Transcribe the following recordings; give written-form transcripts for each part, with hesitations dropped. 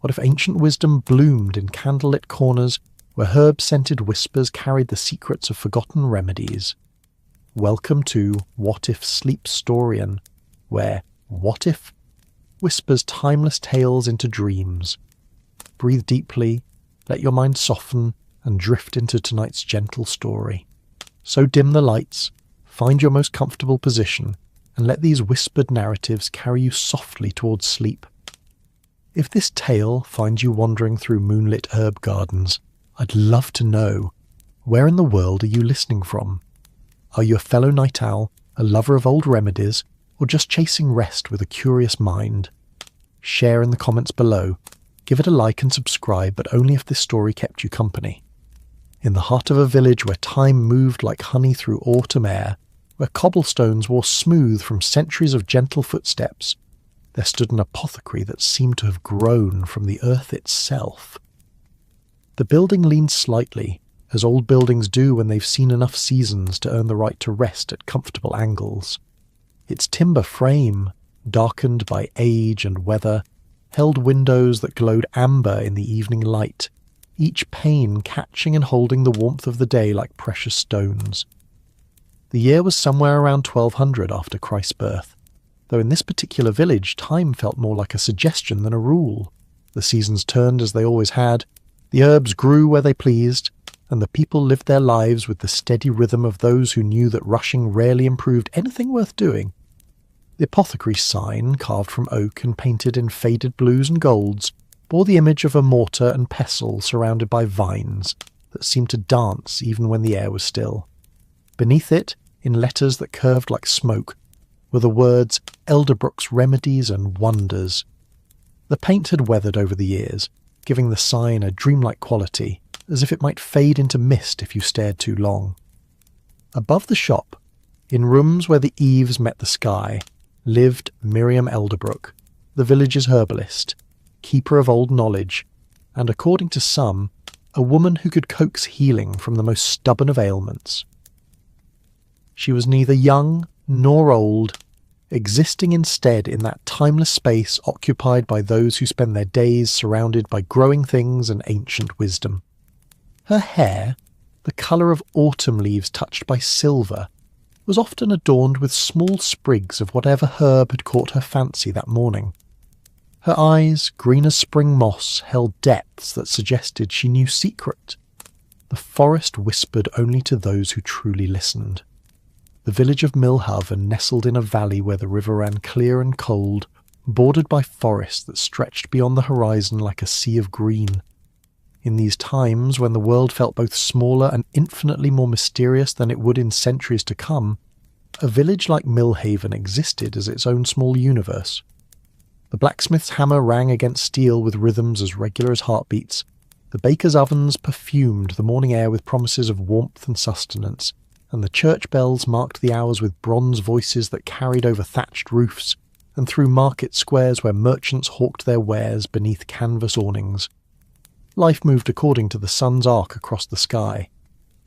What if ancient wisdom bloomed in candlelit corners where herb-scented whispers carried the secrets of forgotten remedies? Welcome to What If Sleep Storian, where What If whispers timeless tales into dreams. Breathe deeply, let your mind soften, and drift into tonight's gentle story. So dim the lights, find your most comfortable position, and let these whispered narratives carry you softly towards sleep. If this tale finds you wandering through moonlit herb gardens, I'd love to know, where in the world are you listening from? Are you a fellow night owl, a lover of old remedies, or just chasing rest with a curious mind? Share in the comments below. Give it a like and subscribe, but only if this story kept you company. In the heart of a village where time moved like honey through autumn air, where cobblestones wore smooth from centuries of gentle footsteps, there stood an apothecary that seemed to have grown from the earth itself. The building leaned slightly, as old buildings do when they've seen enough seasons to earn the right to rest at comfortable angles. Its timber frame, darkened by age and weather, held windows that glowed amber in the evening light, each pane catching and holding the warmth of the day like precious stones. The year was somewhere around 1200 after Christ's birth, though in this particular village time felt more like a suggestion than a rule. The seasons turned as they always had, the herbs grew where they pleased, and the people lived their lives with the steady rhythm of those who knew that rushing rarely improved anything worth doing. The apothecary sign, carved from oak and painted in faded blues and golds, bore the image of a mortar and pestle surrounded by vines that seemed to dance even when the air was still. Beneath it, in letters that curved like smoke, were the words Elderbrook's Remedies and Wonders. The paint had weathered over the years, giving the sign a dreamlike quality, as if it might fade into mist if you stared too long. Above the shop, in rooms where the eaves met the sky, lived Miriam Elderbrook, the village's herbalist, keeper of old knowledge, and according to some, a woman who could coax healing from the most stubborn of ailments. She was neither young nor old, existing instead in that timeless space occupied by those who spend their days surrounded by growing things and ancient wisdom. Her hair, the colour of autumn leaves touched by silver, was often adorned with small sprigs of whatever herb had caught her fancy that morning. Her eyes, green as spring moss, held depths that suggested she knew secret. The forest whispered only to those who truly listened. The village of Millhaven nestled in a valley where the river ran clear and cold, bordered by forests that stretched beyond the horizon like a sea of green. In these times, when the world felt both smaller and infinitely more mysterious than it would in centuries to come, a village like Millhaven existed as its own small universe. The blacksmith's hammer rang against steel with rhythms as regular as heartbeats. The baker's ovens perfumed the morning air with promises of warmth and sustenance, and the church bells marked the hours with bronze voices that carried over thatched roofs and through market squares where merchants hawked their wares beneath canvas awnings. Life moved according to the sun's arc across the sky,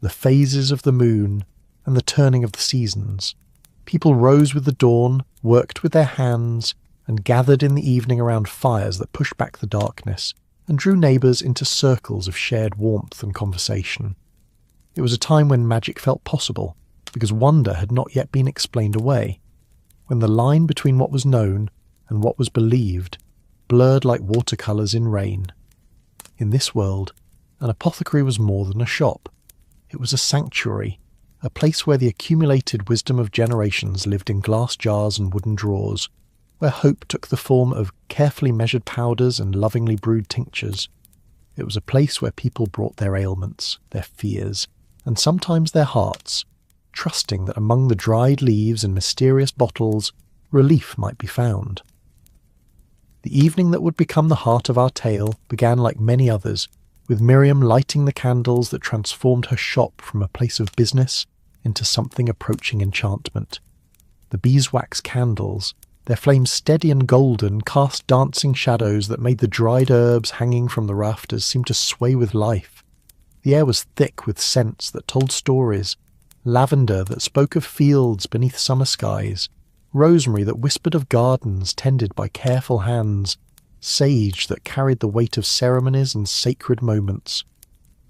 the phases of the moon, and the turning of the seasons. People rose with the dawn, worked with their hands, and gathered in the evening around fires that pushed back the darkness, and drew neighbours into circles of shared warmth and conversation. It was a time when magic felt possible, because wonder had not yet been explained away, when the line between what was known and what was believed blurred like watercolours in rain. In this world, an apothecary was more than a shop. It was a sanctuary, a place where the accumulated wisdom of generations lived in glass jars and wooden drawers, where hope took the form of carefully measured powders and lovingly brewed tinctures. It was a place where people brought their ailments, their fears, and sometimes their hearts, trusting that among the dried leaves and mysterious bottles, relief might be found. The evening that would become the heart of our tale began like many others, with Miriam lighting the candles that transformed her shop from a place of business into something approaching enchantment. The beeswax candles, their flames steady and golden, cast dancing shadows that made the dried herbs hanging from the rafters seem to sway with life. The air was thick with scents that told stories, lavender that spoke of fields beneath summer skies, rosemary that whispered of gardens tended by careful hands, sage that carried the weight of ceremonies and sacred moments.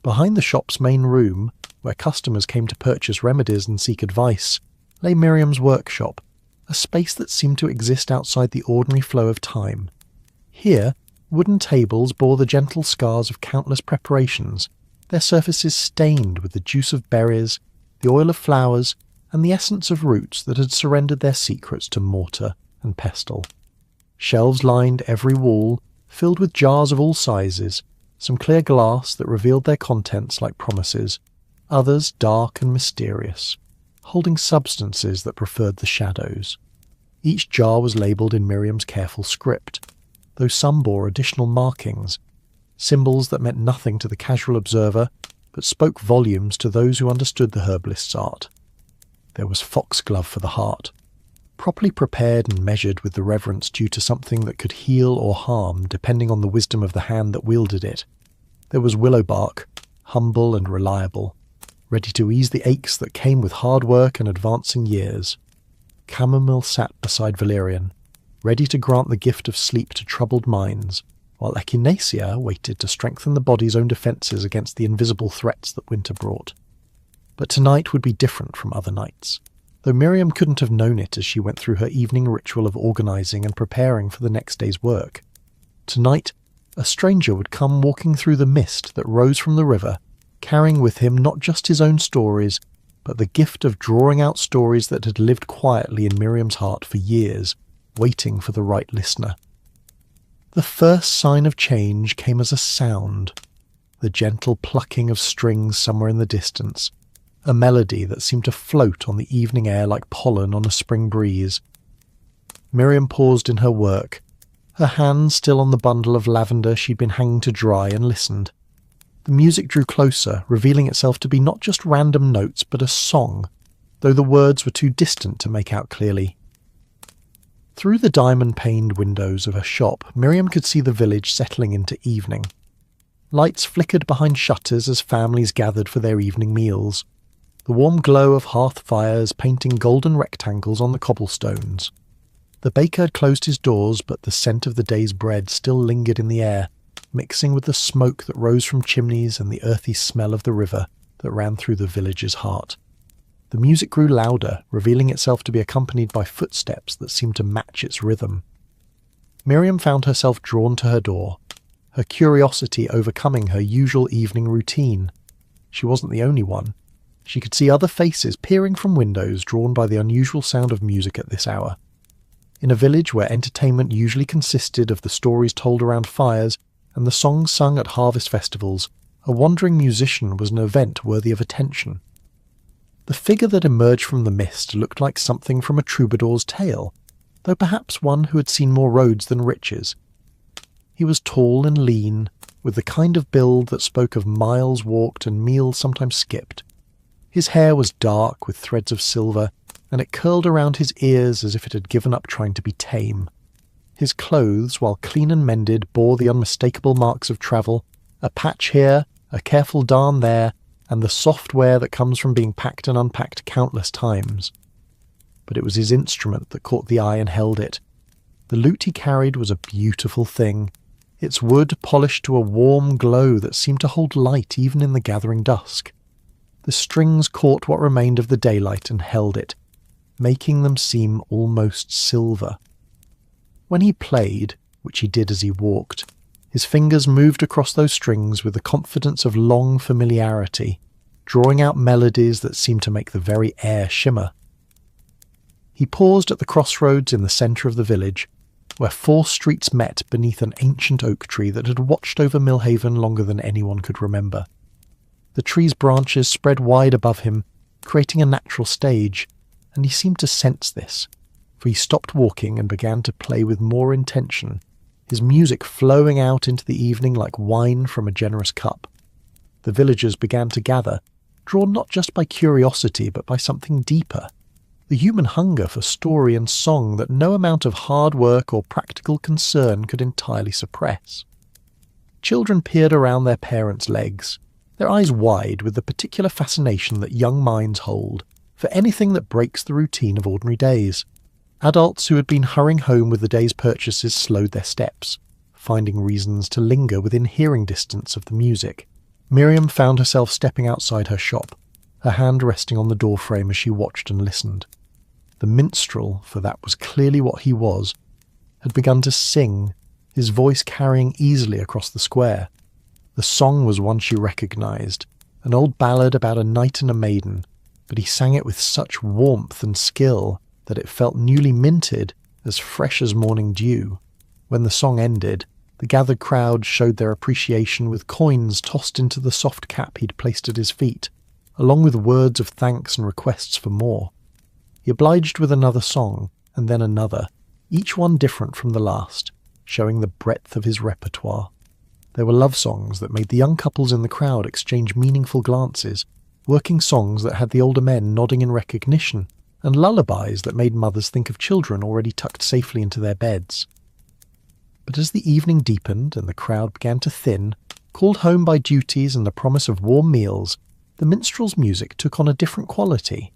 Behind the shop's main room, where customers came to purchase remedies and seek advice, lay Miriam's workshop, a space that seemed to exist outside the ordinary flow of time. Here, wooden tables bore the gentle scars of countless preparations, their surfaces stained with the juice of berries, the oil of flowers, and the essence of roots that had surrendered their secrets to mortar and pestle. Shelves lined every wall, filled with jars of all sizes, some clear glass that revealed their contents like promises, others dark and mysterious, holding substances that preferred the shadows. Each jar was labelled in Miriam's careful script, though some bore additional markings, symbols that meant nothing to the casual observer, but spoke volumes to those who understood the herbalist's art. There was foxglove for the heart, properly prepared and measured with the reverence due to something that could heal or harm depending on the wisdom of the hand that wielded it. There was willow bark, humble and reliable, ready to ease the aches that came with hard work and advancing years. Chamomile sat beside valerian, ready to grant the gift of sleep to troubled minds, while echinacea waited to strengthen the body's own defences against the invisible threats that winter brought. But tonight would be different from other nights, though Miriam couldn't have known it as she went through her evening ritual of organising and preparing for the next day's work. Tonight, a stranger would come walking through the mist that rose from the river, carrying with him not just his own stories, but the gift of drawing out stories that had lived quietly in Miriam's heart for years, waiting for the right listener. The first sign of change came as a sound, the gentle plucking of strings somewhere in the distance, a melody that seemed to float on the evening air like pollen on a spring breeze. Miriam paused in her work, her hand still on the bundle of lavender she'd been hanging to dry, and listened. The music drew closer, revealing itself to be not just random notes but a song, though the words were too distant to make out clearly. Through the diamond-paned windows of her shop, Miriam could see the village settling into evening. Lights flickered behind shutters as families gathered for their evening meals, the warm glow of hearth fires painting golden rectangles on the cobblestones. The baker had closed his doors, but the scent of the day's bread still lingered in the air, mixing with the smoke that rose from chimneys and the earthy smell of the river that ran through the village's heart. The music grew louder, revealing itself to be accompanied by footsteps that seemed to match its rhythm. Miriam found herself drawn to her door, her curiosity overcoming her usual evening routine. She wasn't the only one. She could see other faces peering from windows, drawn by the unusual sound of music at this hour. In a village where entertainment usually consisted of the stories told around fires and the songs sung at harvest festivals, a wandering musician was an event worthy of attention. The figure that emerged from the mist looked like something from a troubadour's tale, though perhaps one who had seen more roads than riches. He was tall and lean, with the kind of build that spoke of miles walked and meals sometimes skipped. His hair was dark with threads of silver, and it curled around his ears as if it had given up trying to be tame. His clothes, while clean and mended, bore the unmistakable marks of travel, a patch here, a careful darn there, and the soft wear that comes from being packed and unpacked countless times. But it was his instrument that caught the eye and held it. The lute he carried was a beautiful thing, its wood polished to a warm glow that seemed to hold light even in the gathering dusk. The strings caught what remained of the daylight and held it, making them seem almost silver. When he played, which he did as he walked, his fingers moved across those strings with the confidence of long familiarity, drawing out melodies that seemed to make the very air shimmer. He paused at the crossroads in the centre of the village, where 4 streets met beneath an ancient oak tree that had watched over Millhaven longer than anyone could remember. The tree's branches spread wide above him, creating a natural stage, and he seemed to sense this, for he stopped walking and began to play with more intention, his music flowing out into the evening like wine from a generous cup. The villagers began to gather, drawn not just by curiosity but by something deeper, the human hunger for story and song that no amount of hard work or practical concern could entirely suppress. Children peered around their parents' legs, their eyes wide with the particular fascination that young minds hold for anything that breaks the routine of ordinary days. Adults who had been hurrying home with the day's purchases slowed their steps, finding reasons to linger within hearing distance of the music. Miriam found herself stepping outside her shop, her hand resting on the doorframe as she watched and listened. The minstrel, for that was clearly what he was, had begun to sing, his voice carrying easily across the square. The song was one she recognised, an old ballad about a knight and a maiden, but he sang it with such warmth and skill that it felt newly minted, as fresh as morning dew. When the song ended, the gathered crowd showed their appreciation with coins tossed into the soft cap he'd placed at his feet, along with words of thanks and requests for more. He obliged with another song, and then another, each one different from the last, showing the breadth of his repertoire. There were love songs that made the young couples in the crowd exchange meaningful glances, working songs that had the older men nodding in recognition, and lullabies that made mothers think of children already tucked safely into their beds. But as the evening deepened and the crowd began to thin, called home by duties and the promise of warm meals, the minstrel's music took on a different quality.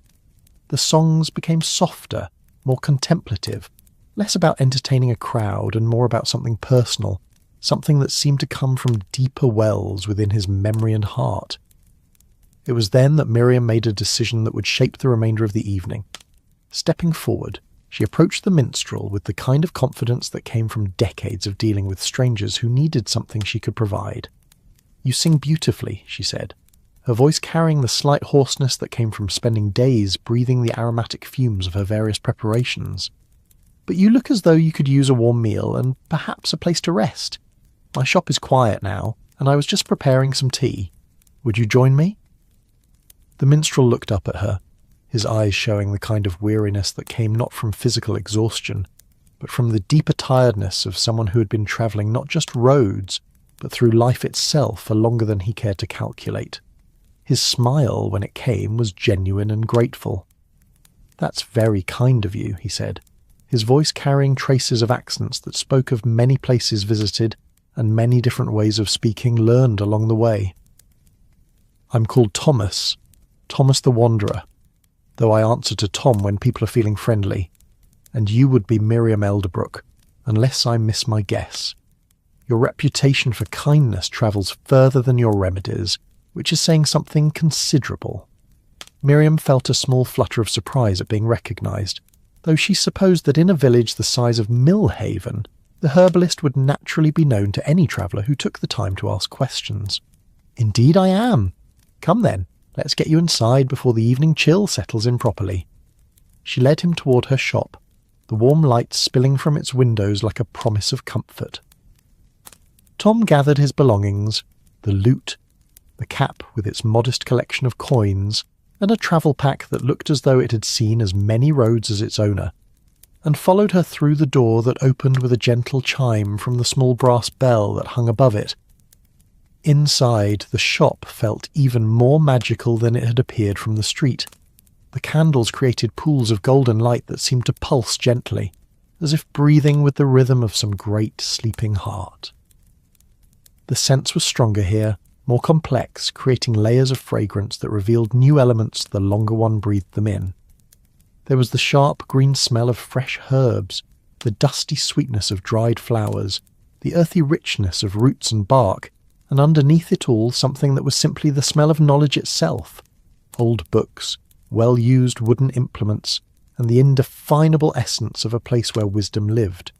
The songs became softer, more contemplative, less about entertaining a crowd and more about something personal, something that seemed to come from deeper wells within his memory and heart. It was then that Miriam made a decision that would shape the remainder of the evening. Stepping forward, she approached the minstrel with the kind of confidence that came from decades of dealing with strangers who needed something she could provide. "You sing beautifully," she said, her voice carrying the slight hoarseness that came from spending days breathing the aromatic fumes of her various preparations. "But you look as though you could use a warm meal and perhaps a place to rest. My shop is quiet now, and I was just preparing some tea. Would you join me?" The minstrel looked up at her, his eyes showing the kind of weariness that came not from physical exhaustion, but from the deeper tiredness of someone who had been travelling not just roads, but through life itself for longer than he cared to calculate. His smile, when it came, was genuine and grateful. "That's very kind of you," he said, his voice carrying traces of accents that spoke of many places visited and many different ways of speaking learned along the way. "I'm called Thomas the Wanderer, though I answer to Tom when people are feeling friendly, and you would be Miriam Elderbrook, unless I miss my guess. Your reputation for kindness travels further than your remedies, which is saying something considerable." Miriam felt a small flutter of surprise at being recognised, though she supposed that in a village the size of Millhaven, the herbalist would naturally be known to any traveller who took the time to ask questions. "Indeed I am. Come then, let's get you inside before the evening chill settles in properly." She led him toward her shop, the warm light spilling from its windows like a promise of comfort. Tom gathered his belongings, the lute, the cap with its modest collection of coins, and a travel pack that looked as though it had seen as many roads as its owner, and followed her through the door that opened with a gentle chime from the small brass bell that hung above it. Inside, the shop felt even more magical than it had appeared from the street. The candles created pools of golden light that seemed to pulse gently, as if breathing with the rhythm of some great sleeping heart. The scents were stronger here, more complex, creating layers of fragrance that revealed new elements the longer one breathed them in. There was the sharp green smell of fresh herbs, the dusty sweetness of dried flowers, the earthy richness of roots and bark, and underneath it all something that was simply the smell of knowledge itself. Old books, well-used wooden implements, and the indefinable essence of a place where wisdom lived.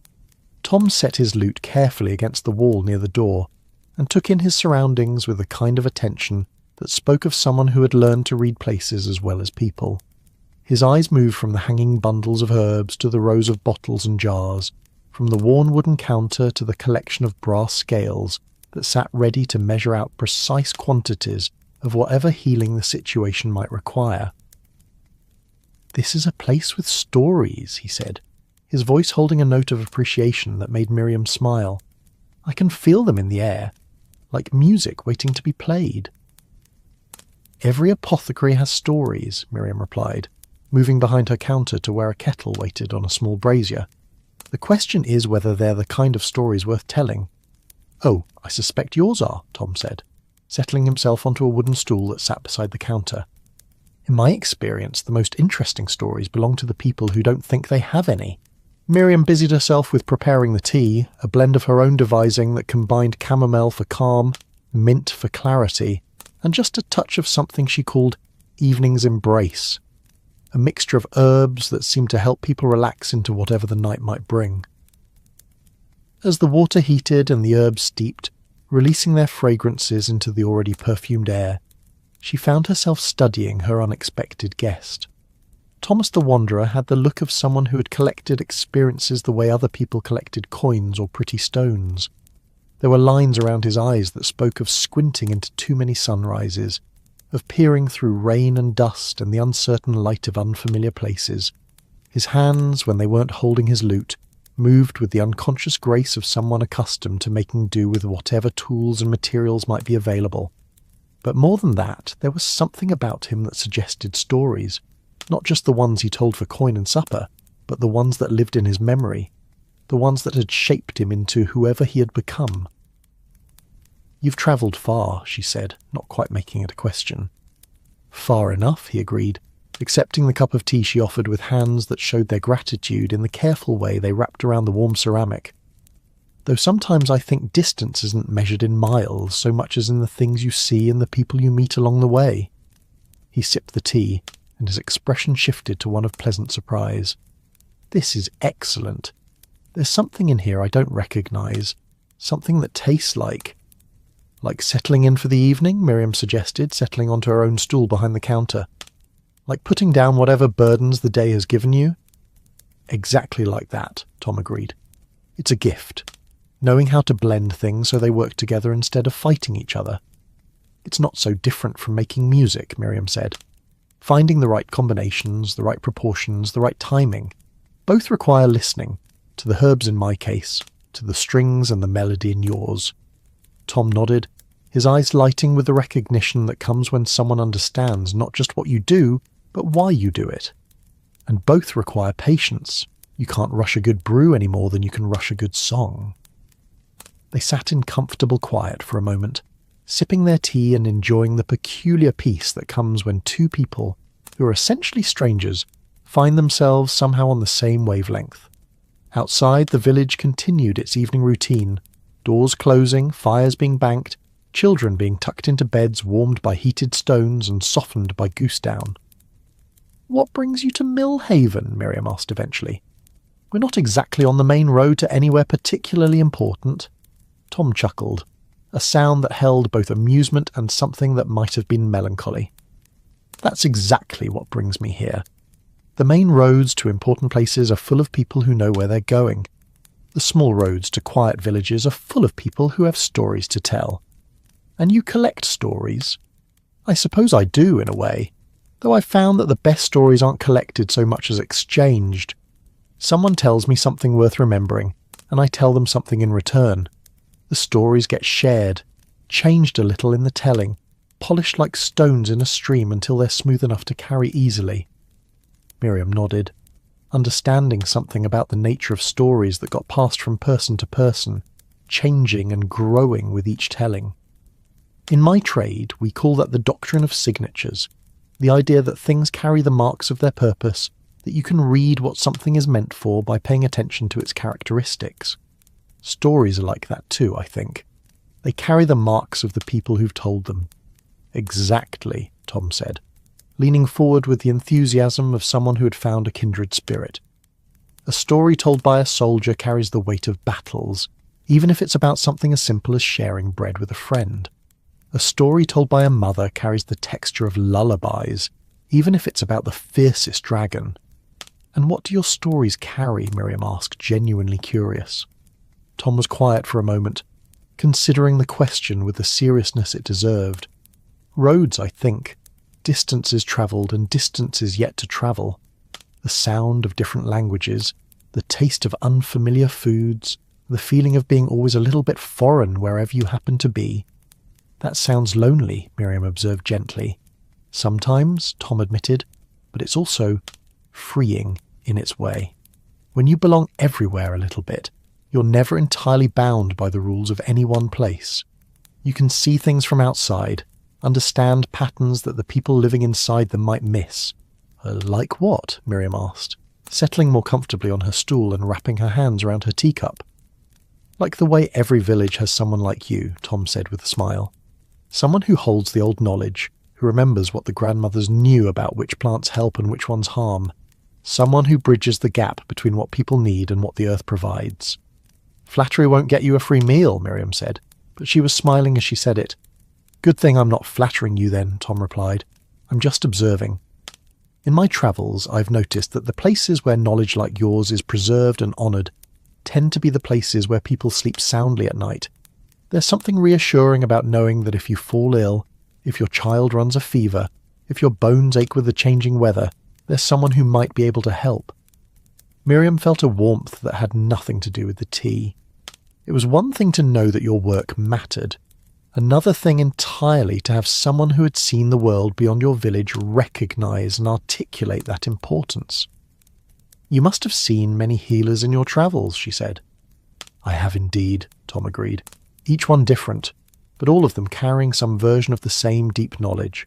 Tom set his lute carefully against the wall near the door, and took in his surroundings with a kind of attention that spoke of someone who had learned to read places as well as people. His eyes moved from the hanging bundles of herbs to the rows of bottles and jars, from the worn wooden counter to the collection of brass scales that sat ready to measure out precise quantities of whatever healing the situation might require. "This is a place with stories," he said, his voice holding a note of appreciation that made Miriam smile. "I can feel them in the air, like music waiting to be played." "Every apothecary has stories," Miriam replied, moving behind her counter to where a kettle waited on a small brazier. "The question is whether they're the kind of stories worth telling." "Oh, I suspect yours are," Tom said, settling himself onto a wooden stool that sat beside the counter. "In my experience, the most interesting stories belong to the people who don't think they have any. Miriam busied herself with preparing the tea, a blend of her own devising that combined chamomile for calm, mint for clarity, and just a touch of something she called evening's embrace, a mixture of herbs that seemed to help people relax into whatever the night might bring. As the water heated and the herbs steeped, releasing their fragrances into the already perfumed air, she found herself studying her unexpected guest. Thomas the Wanderer had the look of someone who had collected experiences the way other people collected coins or pretty stones. There were lines around his eyes that spoke of squinting into too many sunrises, of peering through rain and dust and the uncertain light of unfamiliar places. His hands, when they weren't holding his lute, moved with the unconscious grace of someone accustomed to making do with whatever tools and materials might be available. But more than that, there was something about him that suggested stories, not just the ones he told for coin and supper, but the ones that lived in his memory, the ones that had shaped him into whoever he had become. "You've travelled far," she said, not quite making it a question. "Far enough," he agreed, accepting the cup of tea she offered with hands that showed their gratitude in the careful way they wrapped around the warm ceramic. "Though sometimes I think distance isn't measured in miles so much as in the things you see and the people you meet along the way." He sipped the tea, and his expression shifted to one of pleasant surprise. "This is excellent. There's something in here I don't recognise, something that tastes like—" "Like settling in for the evening," Miriam suggested, settling onto her own stool behind the counter. "Like putting down whatever burdens the day has given you?" "Exactly like that," Tom agreed. "It's a gift, knowing how to blend things so they work together instead of fighting each other. It's not so different from making music," Miriam said. "Finding the right combinations, the right proportions, the right timing. Both require listening, to the herbs in my case, to the strings and the melody in yours." Tom nodded, his eyes lighting with the recognition that comes when someone understands not just what you do, but why you do it. And both require patience. You can't rush a good brew any more than you can rush a good song. They sat in comfortable quiet for a moment, sipping their tea and enjoying the peculiar peace that comes when two people, who are essentially strangers, find themselves somehow on the same wavelength. Outside, the village continued its evening routine, doors closing, fires being banked, children being tucked into beds warmed by heated stones and softened by goose down. "What brings you to Millhaven?" Miriam asked eventually. "We're not exactly on the main road to anywhere particularly important." Tom chuckled, a sound that held both amusement and something that might have been melancholy. "That's exactly what brings me here. The main roads to important places are full of people who know where they're going. The small roads to quiet villages are full of people who have stories to tell. And you collect stories. I suppose I do, in a way, though I've found that the best stories aren't collected so much as exchanged. Someone tells me something worth remembering, and I tell them something in return. The stories get shared, changed a little in the telling, polished like stones in a stream until they're smooth enough to carry easily." Miriam nodded, understanding something about the nature of stories that got passed from person to person, changing and growing with each telling. "In my trade, we call that the doctrine of signatures, the idea that things carry the marks of their purpose, that you can read what something is meant for by paying attention to its characteristics. Stories are like that too, I think. They carry the marks of the people who've told them." "Exactly," Tom said, leaning forward with the enthusiasm of someone who had found a kindred spirit. "A story told by a soldier carries the weight of battles, even if it's about something as simple as sharing bread with a friend. A story told by a mother carries the texture of lullabies, even if it's about the fiercest dragon." "And what do your stories carry?" Miriam asked, genuinely curious. Tom was quiet for a moment, considering the question with the seriousness it deserved. "Roads, I think. Distances travelled and distances yet to travel. The sound of different languages, the taste of unfamiliar foods, the feeling of being always a little bit foreign wherever you happen to be." "That sounds lonely," Miriam observed gently. "Sometimes," Tom admitted, "but it's also freeing in its way. When you belong everywhere a little bit, you're never entirely bound by the rules of any one place. You can see things from outside, understand patterns that the people living inside them might miss." "Like what?" Miriam asked. settling more comfortably on her stool and wrapping her hands around her teacup. "Like the way every village has someone like you," Tom said with a smile. "Someone who holds the old knowledge, who remembers what the grandmothers knew about which plants help and which ones harm. Someone who bridges the gap between what people need and what the earth provides." "Flattery won't get you a free meal," Miriam said, but she was smiling as she said it. "Good thing I'm not flattering you then," Tom replied. "I'm just observing. In my travels, I've noticed that the places where knowledge like yours is preserved and honoured tend to be the places where people sleep soundly at night. There's something reassuring about knowing that if you fall ill, if your child runs a fever, if your bones ache with the changing weather, there's someone who might be able to help." Miriam felt a warmth that had nothing to do with the tea. It was one thing to know that your work mattered. Another thing entirely to have someone who had seen the world beyond your village recognise and articulate that importance. "You must have seen many healers in your travels," she said. "I have indeed," Tom agreed. "Each one different, but all of them carrying some version of the same deep knowledge.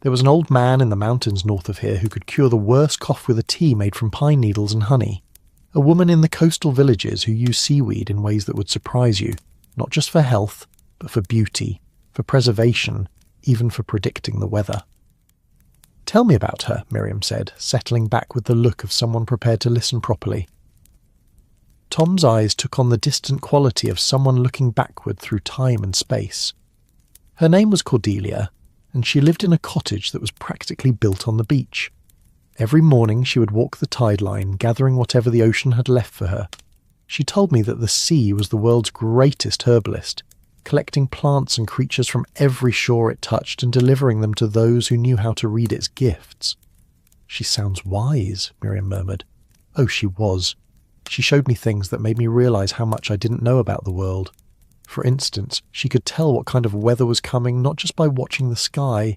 There was an old man in the mountains north of here who could cure the worst cough with a tea made from pine needles and honey. A woman in the coastal villages who used seaweed in ways that would surprise you, not just for health, but for beauty, for preservation, even for predicting the weather." "Tell me about her," Miriam said, settling back with the look of someone prepared to listen properly. Tom's eyes took on the distant quality of someone looking backward through time and space. Her name was Cordelia, and she lived in a cottage that was practically built on the beach. Every morning she would walk the tide line, gathering whatever the ocean had left for her. She told me that the sea was the world's greatest herbalist, collecting plants and creatures from every shore it touched and delivering them to those who knew how to read its gifts. "She sounds wise," Miriam murmured. "Oh, she was. She showed me things that made me realise how much I didn't know about the world. For instance, she could tell what kind of weather was coming not just by watching the sky,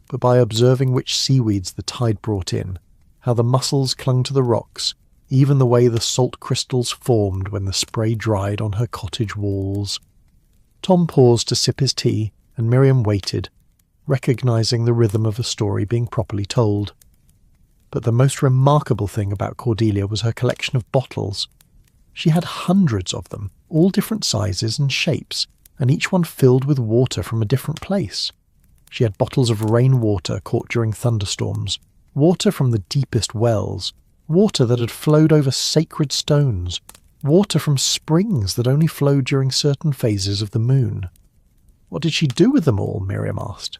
but by observing which seaweeds the tide brought in, how the mussels clung to the rocks, even the way the salt crystals formed when the spray dried on her cottage walls." Tom paused to sip his tea, and Miriam waited, recognising the rhythm of a story being properly told. But the most remarkable thing about Cordelia was her collection of bottles. She had hundreds of them, all different sizes and shapes, and each one filled with water from a different place. She had bottles of rainwater caught during thunderstorms, water from the deepest wells, water that had flowed over sacred stones, water from springs that only flowed during certain phases of the moon. "What did she do with them all?" Miriam asked.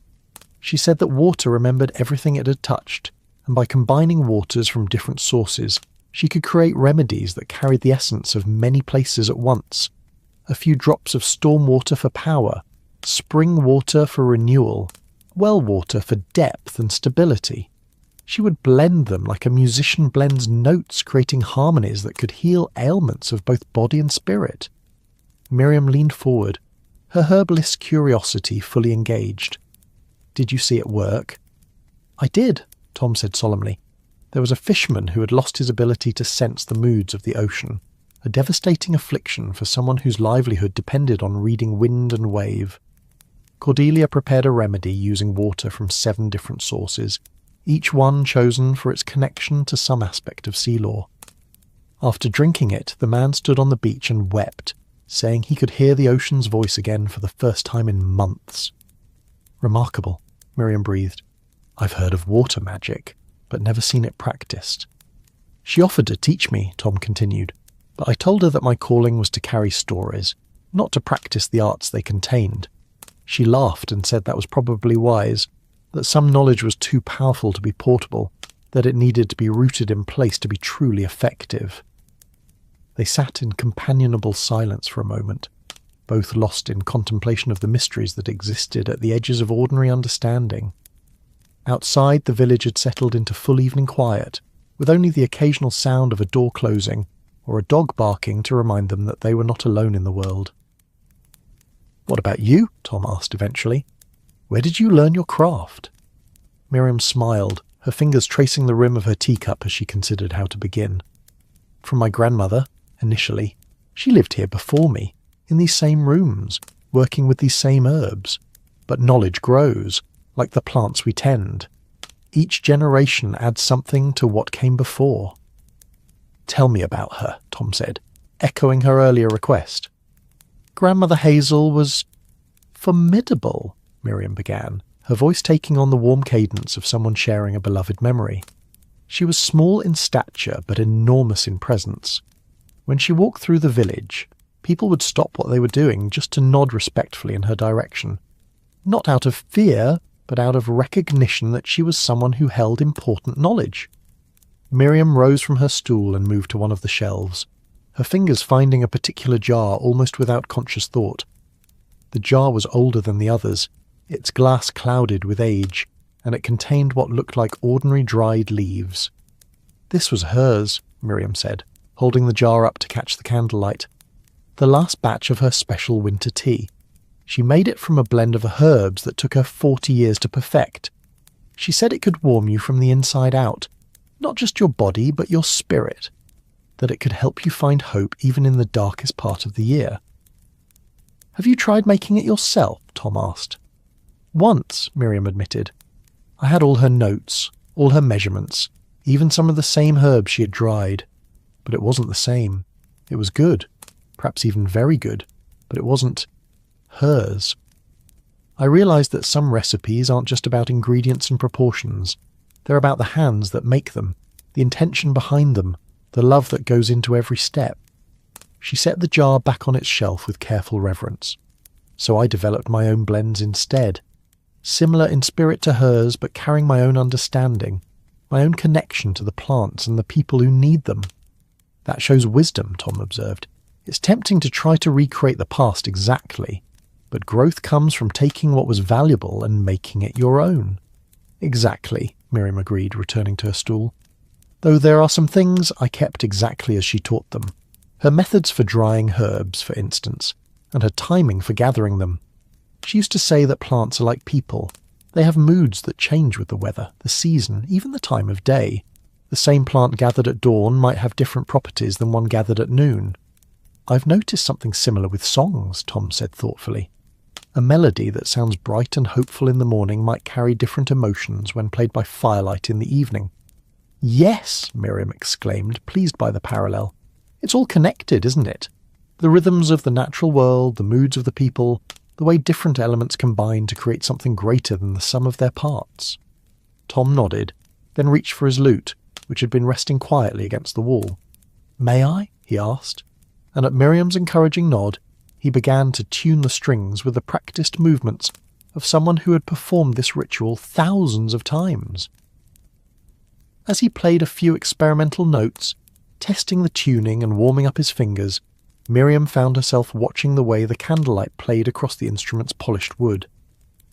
She said that water remembered everything it had touched, and by combining waters from different sources, she could create remedies that carried the essence of many places at once. A few drops of storm water for power, spring water for renewal, well water for depth and stability. She would blend them like a musician blends notes, creating harmonies that could heal ailments of both body and spirit. Miriam leaned forward, her herbalist's curiosity fully engaged. "Did you see it work?" "I did," Tom said solemnly. "There was a fisherman who had lost his ability to sense the moods of the ocean, a devastating affliction for someone whose livelihood depended on reading wind and wave. Cordelia prepared a remedy using water from 7 different sources, each one chosen for its connection to some aspect of sea lore. After drinking it, the man stood on the beach and wept, saying he could hear the ocean's voice again for the first time in months." "Remarkable," Miriam breathed. "I've heard of water magic, but never seen it practiced." "She offered to teach me," Tom continued, "but I told her that my calling was to carry stories, not to practice the arts they contained. She laughed and said that was probably wise, that some knowledge was too powerful to be portable, that it needed to be rooted in place to be truly effective." They sat in companionable silence for a moment, both lost in contemplation of the mysteries that existed at the edges of ordinary understanding. Outside, the village had settled into full evening quiet, with only the occasional sound of a door closing or a dog barking to remind them that they were not alone in the world. "What about you?" Tom asked eventually. "Where did you learn your craft?" Miriam smiled, her fingers tracing the rim of her teacup as she considered how to begin. "From my grandmother, initially. She lived here before me, in these same rooms, working with these same herbs. But knowledge grows, like the plants we tend. Each generation adds something to what came before." Tell me about her, Tom said, echoing her earlier request. Grandmother Hazel was formidable, Miriam began, her voice taking on the warm cadence of someone sharing a beloved memory. She was small in stature but enormous in presence. When she walked through the village, people would stop what they were doing just to nod respectfully in her direction. Not out of fear, but out of recognition that she was someone who held important knowledge. Miriam rose from her stool and moved to one of the shelves, her fingers finding a particular jar almost without conscious thought. The jar was older than the others, its glass clouded with age, and it contained what looked like ordinary dried leaves. This was hers, Miriam said, holding the jar up to catch the candlelight. The last batch of her special winter tea. She made it from a blend of herbs that took her 40 years to perfect. She said it could warm you from the inside out, not just your body, but your spirit, that it could help you find hope even in the darkest part of the year. Have you tried making it yourself? Tom asked. Once, Miriam admitted. I had all her notes, all her measurements, even some of the same herbs she had dried. But it wasn't the same. It was good, perhaps even very good, but it wasn't hers. I realized that some recipes aren't just about ingredients and proportions. They're about the hands that make them, the intention behind them, the love that goes into every step. She set the jar back on its shelf with careful reverence. So I developed my own blends instead, similar in spirit to hers but carrying my own understanding, my own connection to the plants and the people who need them. That shows wisdom, Tom observed. It's tempting to try to recreate the past exactly, but growth comes from taking what was valuable and making it your own. Exactly, Miriam agreed, returning to her stool. Though there are some things I kept exactly as she taught them. Her methods for drying herbs, for instance, and her timing for gathering them. She used to say that plants are like people. They have moods that change with the weather, the season, even the time of day. The same plant gathered at dawn might have different properties than one gathered at noon. I've noticed something similar with songs, Tom said thoughtfully. A melody that sounds bright and hopeful in the morning might carry different emotions when played by firelight in the evening. Yes, Miriam exclaimed, pleased by the parallel. It's all connected, isn't it? The rhythms of the natural world, the moods of the people, the way different elements combine to create something greater than the sum of their parts. Tom nodded, then reached for his lute, which had been resting quietly against the wall. May I? He asked, and at Miriam's encouraging nod, he began to tune the strings with the practiced movements of someone who had performed this ritual thousands of times. As he played a few experimental notes, testing the tuning and warming up his fingers, Miriam found herself watching the way the candlelight played across the instrument's polished wood.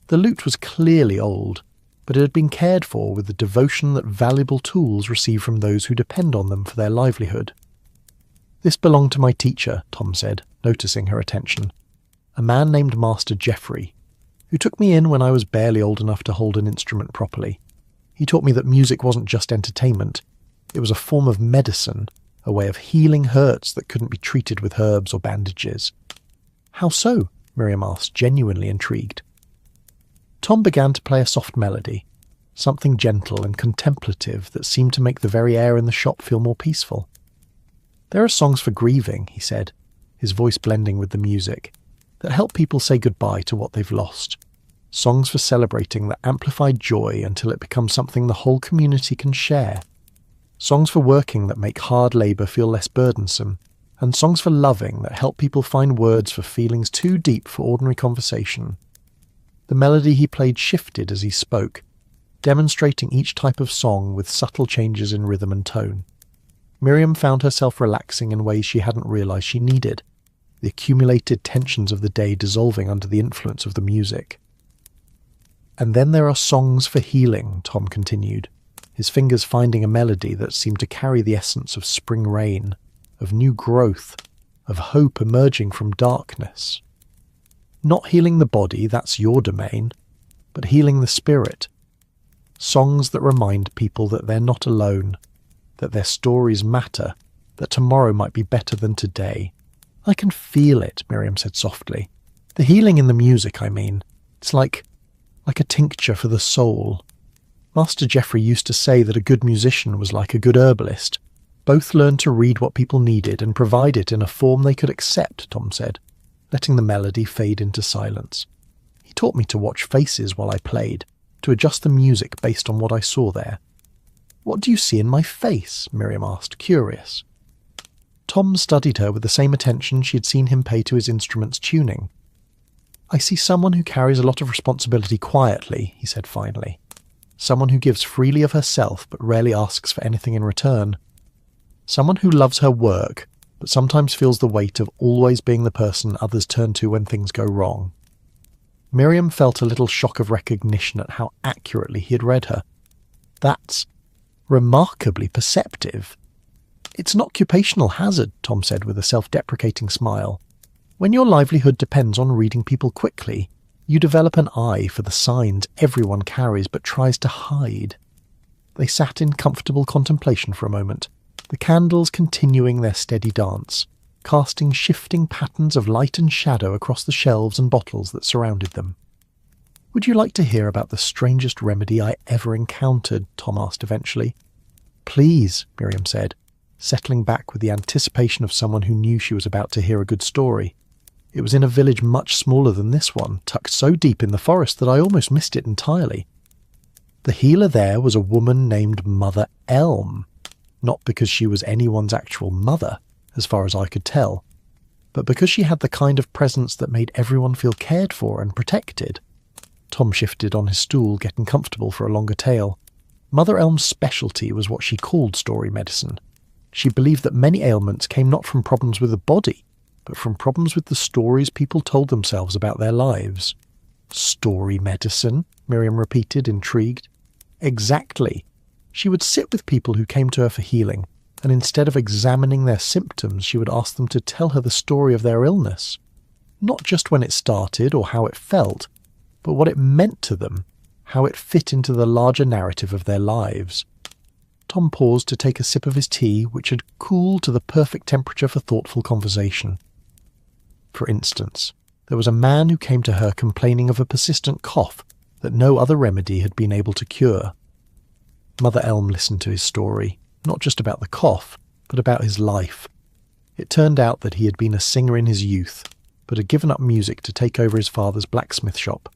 The lute was clearly old, but it had been cared for with the devotion that valuable tools receive from those who depend on them for their livelihood. This belonged to my teacher, Tom said, noticing her attention, a man named Master Geoffrey, who took me in when I was barely old enough to hold an instrument properly. He taught me that music wasn't just entertainment, it was a form of medicine, a way of healing hurts that couldn't be treated with herbs or bandages. How so? Miriam asked, genuinely intrigued. Tom began to play a soft melody, something gentle and contemplative that seemed to make the very air in the shop feel more peaceful. There are songs for grieving, he said, his voice blending with the music, that help people say goodbye to what they've lost. Songs for celebrating that amplify joy until it becomes something the whole community can share. Songs for working that make hard labour feel less burdensome, and songs for loving that help people find words for feelings too deep for ordinary conversation. The melody he played shifted as he spoke, demonstrating each type of song with subtle changes in rhythm and tone. Miriam found herself relaxing in ways she hadn't realised she needed, the accumulated tensions of the day dissolving under the influence of the music. And then there are songs for healing, Tom continued, his fingers finding a melody that seemed to carry the essence of spring rain, of new growth, of hope emerging from darkness. Not healing the body, that's your domain, but healing the spirit. Songs that remind people that they're not alone, that their stories matter, that tomorrow might be better than today. I can feel it, Miriam said softly. The healing in the music, I mean. It's like a tincture for the soul. Master Geoffrey used to say that a good musician was like a good herbalist, Both learned to read what people needed and provide it in a form they could accept, Tom said, letting the melody fade into silence. He taught me to watch faces while I played, to adjust the music based on what I saw there. "What do you see in my face?" Miriam asked, curious. Tom studied her with the same attention she had seen him pay to his instrument's tuning. "I see someone who carries a lot of responsibility quietly," he said finally. "Someone who gives freely of herself but rarely asks for anything in return. Someone who loves her work, but sometimes feels the weight of always being the person others turn to when things go wrong." Miriam felt a little shock of recognition at how accurately he had read her. "That's remarkably perceptive." "It's an occupational hazard," Tom said with a self-deprecating smile. "When your livelihood depends on reading people quickly, you develop an eye for the signs everyone carries but tries to hide." They sat in comfortable contemplation for a moment, the candles continuing their steady dance, casting shifting patterns of light and shadow across the shelves and bottles that surrounded them. "Would you like to hear about the strangest remedy I ever encountered?" Tom asked eventually. "Please," Miriam said, settling back with the anticipation of someone who knew she was about to hear a good story. It was in a village much smaller than this one, tucked so deep in the forest that I almost missed it entirely. The healer there was a woman named Mother Elm, not because she was anyone's actual mother, as far as I could tell, but because she had the kind of presence that made everyone feel cared for and protected. Tom shifted on his stool, getting comfortable for a longer tale. Mother Elm's specialty was what she called story medicine. She believed that many ailments came not from problems with the body, but from problems with the stories people told themselves about their lives. "Story medicine?" Miriam repeated, intrigued. "Exactly. She would sit with people who came to her for healing, and instead of examining their symptoms, she would ask them to tell her the story of their illness. Not just when it started or how it felt, but what it meant to them, how it fit into the larger narrative of their lives." Tom paused to take a sip of his tea, which had cooled to the perfect temperature for thoughtful conversation. "For instance, there was a man who came to her complaining of a persistent cough that no other remedy had been able to cure. Mother Elm listened to his story, not just about the cough, but about his life. It turned out that he had been a singer in his youth, but had given up music to take over his father's blacksmith shop.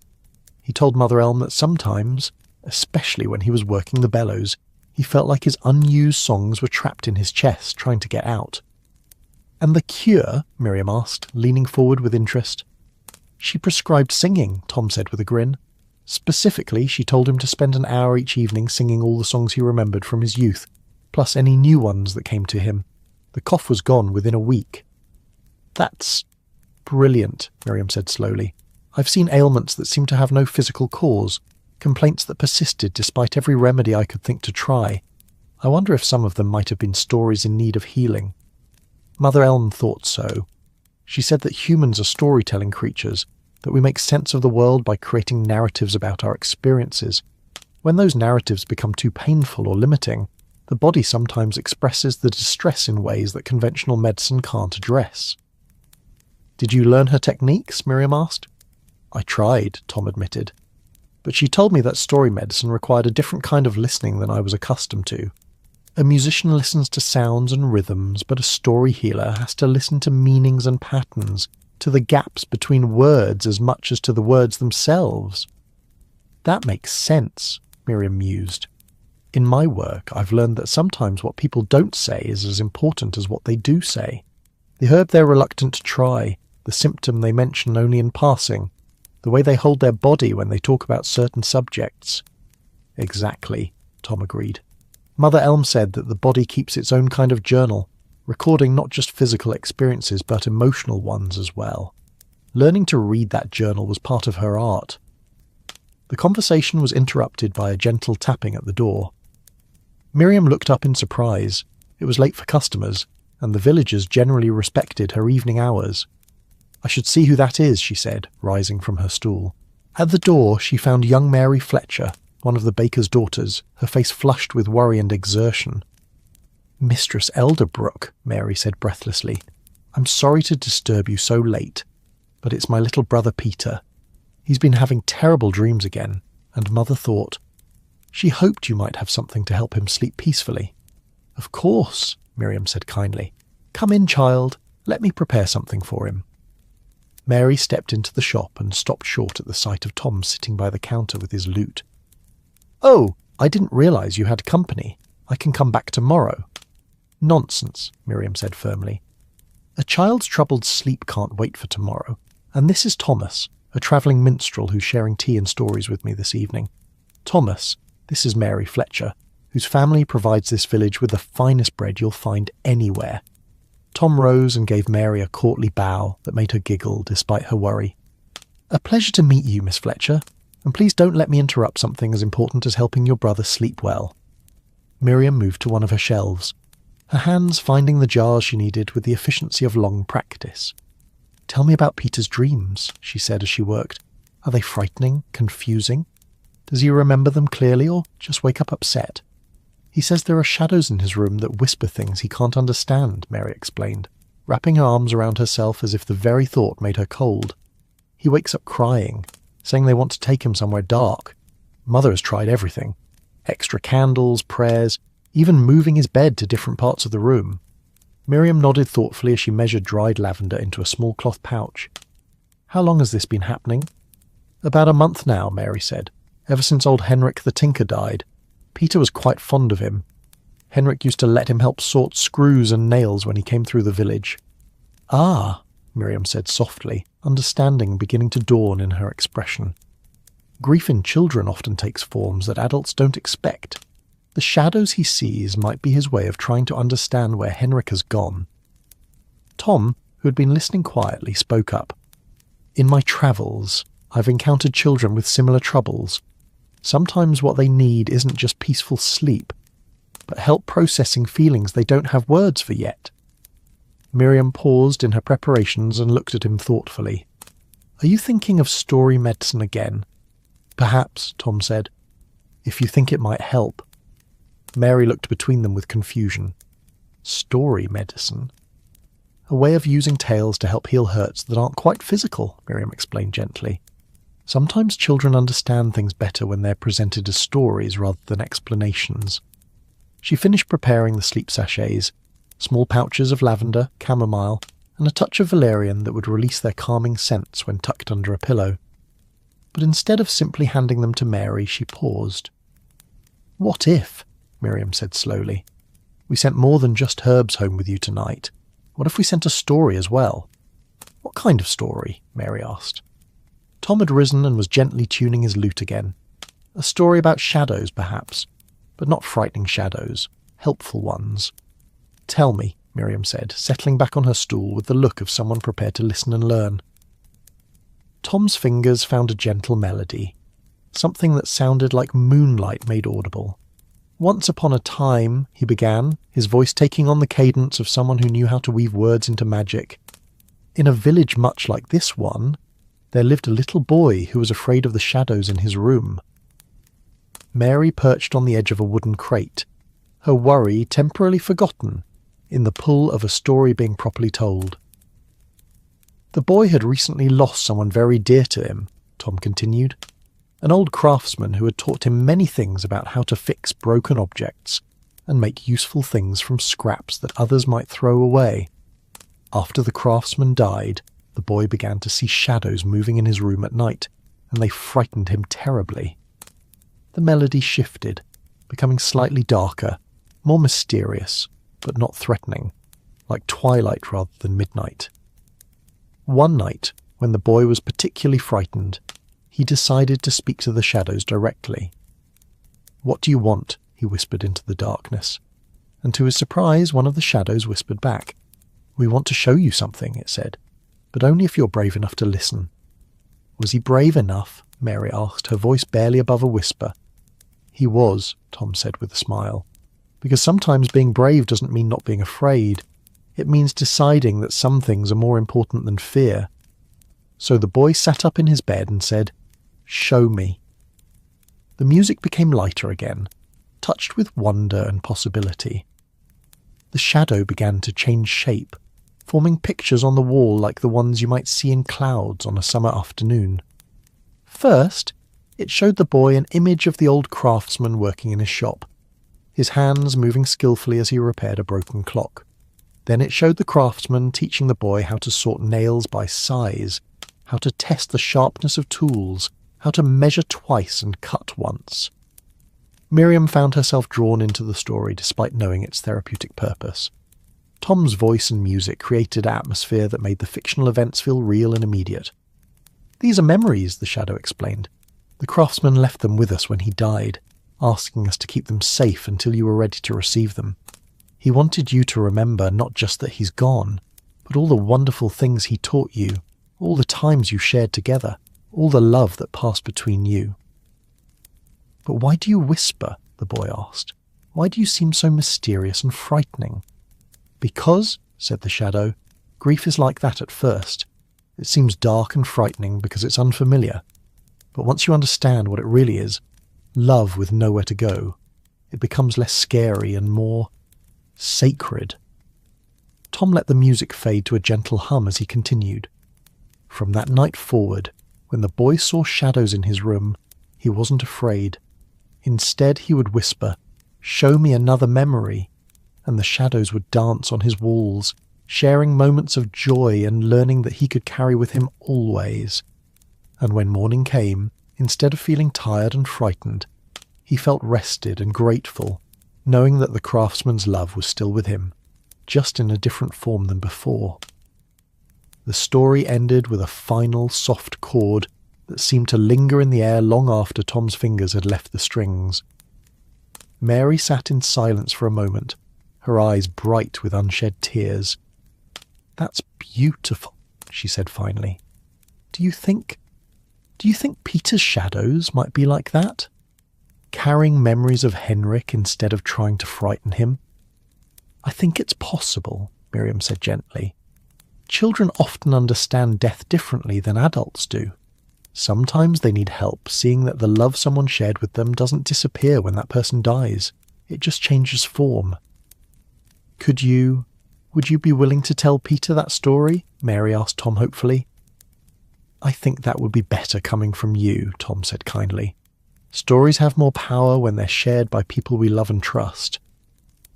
He told Mother Elm that sometimes, especially when he was working the bellows, he felt like his unused songs were trapped in his chest, trying to get out. "And the cure?" Miriam asked, leaning forward with interest. "She prescribed singing," Tom said with a grin. "Specifically, she told him to spend an hour each evening singing all the songs he remembered from his youth, plus any new ones that came to him. The cough was gone within a week." "That's brilliant," Miriam said slowly. "I've seen ailments that seem to have no physical cause, complaints that persisted despite every remedy I could think to try. I wonder if some of them might have been stories in need of healing." Mother Elm thought so. She said that humans are storytelling creatures, that we make sense of the world by creating narratives about our experiences. When those narratives become too painful or limiting, the body sometimes expresses the distress in ways that conventional medicine can't address. "Did you learn her techniques?" Miriam asked. "I tried," Tom admitted. "But she told me that story medicine required a different kind of listening than I was accustomed to. A musician listens to sounds and rhythms, but a story healer has to listen to meanings and patterns, to the gaps between words as much as to the words themselves." "That makes sense," Miriam mused. "In my work, I've learned that sometimes what people don't say is as important as what they do say. The herb they're reluctant to try, the symptom they mention only in passing, the way they hold their body when they talk about certain subjects." "Exactly," Tom agreed. Mother Elm said that the body keeps its own kind of journal, recording not just physical experiences but emotional ones as well. Learning to read that journal was part of her art. The conversation was interrupted by a gentle tapping at the door. Miriam looked up in surprise. It was late for customers, and the villagers generally respected her evening hours. "I should see who that is," she said, rising from her stool. At the door she found young Mary Fletcher, one of the baker's daughters, her face flushed with worry and exertion. "Mistress Elderbrook," Mary said breathlessly, "I'm sorry to disturb you so late, but it's my little brother Peter. He's been having terrible dreams again, and Mother thought..." She hoped you might have something to help him sleep peacefully. "Of course," Miriam said kindly. "Come in, child. Let me prepare something for him." Mary stepped into the shop and stopped short at the sight of Tom sitting by the counter with his lute. "Oh, I didn't realise you had company. I can come back tomorrow." "Nonsense," Miriam said firmly. "A child's troubled sleep can't wait for tomorrow, and this is Thomas, a travelling minstrel who's sharing tea and stories with me this evening. Thomas, this is Mary Fletcher, whose family provides this village with the finest bread you'll find anywhere." Tom rose and gave Mary a courtly bow that made her giggle despite her worry. "A pleasure to meet you, Miss Fletcher, and please don't let me interrupt something as important as helping your brother sleep well." Miriam moved to one of her shelves, her hands finding the jars she needed with the efficiency of long practice. "Tell me about Peter's dreams," she said as she worked. "Are they frightening, confusing? Does he remember them clearly or just wake up upset?" "He says there are shadows in his room that whisper things he can't understand," Mary explained, wrapping her arms around herself as if the very thought made her cold. "He wakes up crying, saying they want to take him somewhere dark. Mother has tried everything. Extra candles, prayers, even moving his bed to different parts of the room." Miriam nodded thoughtfully as she measured dried lavender into a small cloth pouch. "How long has this been happening?" "About a month now," Mary said. "Ever since old Henrik the tinker died. Peter was quite fond of him. Henrik used to let him help sort screws and nails when he came through the village." "Ah," Miriam said softly, understanding beginning to dawn in her expression. "Grief in children often takes forms that adults don't expect. The shadows he sees might be his way of trying to understand where Henrik has gone." Tom, who had been listening quietly, spoke up. "In my travels, I've encountered children with similar troubles. Sometimes what they need isn't just peaceful sleep, but help processing feelings they don't have words for yet." Miriam paused in her preparations and looked at him thoughtfully. "Are you thinking of story medicine again?" "Perhaps," Tom said, "if you think it might help." Mary looked between them with confusion. "Story medicine?" "A way of using tales to help heal hurts that aren't quite physical," Miriam explained gently. "Sometimes children understand things better when they're presented as stories rather than explanations." She finished preparing the sleep sachets, small pouches of lavender, chamomile, and a touch of valerian that would release their calming scents when tucked under a pillow. But instead of simply handing them to Mary, she paused. "What if," Miriam said slowly, "we sent more than just herbs home with you tonight? What if we sent a story as well?" "What kind of story?" Mary asked. Tom had risen and was gently tuning his lute again. "A story about shadows, perhaps, but not frightening shadows, helpful ones." "Tell me," Miriam said, settling back on her stool with the look of someone prepared to listen and learn. Tom's fingers found a gentle melody, something that sounded like moonlight made audible. "Once upon a time," he began, his voice taking on the cadence of someone who knew how to weave words into magic, "in a village much like this one, there lived a little boy who was afraid of the shadows in his room." Mary perched on the edge of a wooden crate, her worry temporarily forgotten in the pull of a story being properly told. "The boy had recently lost someone very dear to him," Tom continued, "an old craftsman who had taught him many things about how to fix broken objects and make useful things from scraps that others might throw away. After the craftsman died, the boy began to see shadows moving in his room at night, and they frightened him terribly." The melody shifted, becoming slightly darker, more mysterious, but not threatening, like twilight rather than midnight. One night, when the boy was particularly frightened, he decided to speak to the shadows directly. "What do you want?" he whispered into the darkness. And to his surprise, one of the shadows whispered back. "We want to show you something," it said, "but only if you're brave enough to listen." "Was he brave enough?" Mary asked, her voice barely above a whisper. "He was," Tom said with a smile, "because sometimes being brave doesn't mean not being afraid. It means deciding that some things are more important than fear." So the boy sat up in his bed and said, "Show me." The music became lighter again, touched with wonder and possibility. The shadow began to change shape, forming pictures on the wall like the ones you might see in clouds on a summer afternoon. First, it showed the boy an image of the old craftsman working in his shop. his hands moving skillfully as he repaired a broken clock. Then it showed the craftsman teaching the boy how to sort nails by size, how to test the sharpness of tools, how to measure twice and cut once. Miriam found herself drawn into the story despite knowing its therapeutic purpose. Tom's voice and music created an atmosphere that made the fictional events feel real and immediate. "These are memories," the shadow explained. "The craftsman left them with us when he died, asking us to keep them safe until you were ready to receive them. He wanted you to remember not just that he's gone, but all the wonderful things he taught you, all the times you shared together, all the love that passed between you." "But why do you whisper?" the boy asked. "Why do you seem so mysterious and frightening?" "Because," said the shadow, "grief is like that at first. It seems dark and frightening because it's unfamiliar. But once you understand what it really is, love with nowhere to go, it becomes less scary and more sacred." Tom let the music fade to a gentle hum as he continued. From that night forward, when the boy saw shadows in his room, he wasn't afraid. Instead, he would whisper, "Show me another memory," and the shadows would dance on his walls, sharing moments of joy and learning that he could carry with him always. And when morning came, instead of feeling tired and frightened, he felt rested and grateful, knowing that the craftsman's love was still with him, just in a different form than before. The story ended with a final soft chord that seemed to linger in the air long after Tom's fingers had left the strings. Mary sat in silence for a moment, her eyes bright with unshed tears. "That's beautiful," she said finally. Do you think Peter's shadows might be like that? Carrying memories of Henrik instead of trying to frighten him?" "I think it's possible," Miriam said gently. "Children often understand death differently than adults do. Sometimes they need help seeing that the love someone shared with them doesn't disappear when that person dies. It just changes form." Would you be willing to tell Peter that story?" Mary asked Tom hopefully. "I think that would be better coming from you," Tom said kindly. "Stories have more power when they're shared by people we love and trust.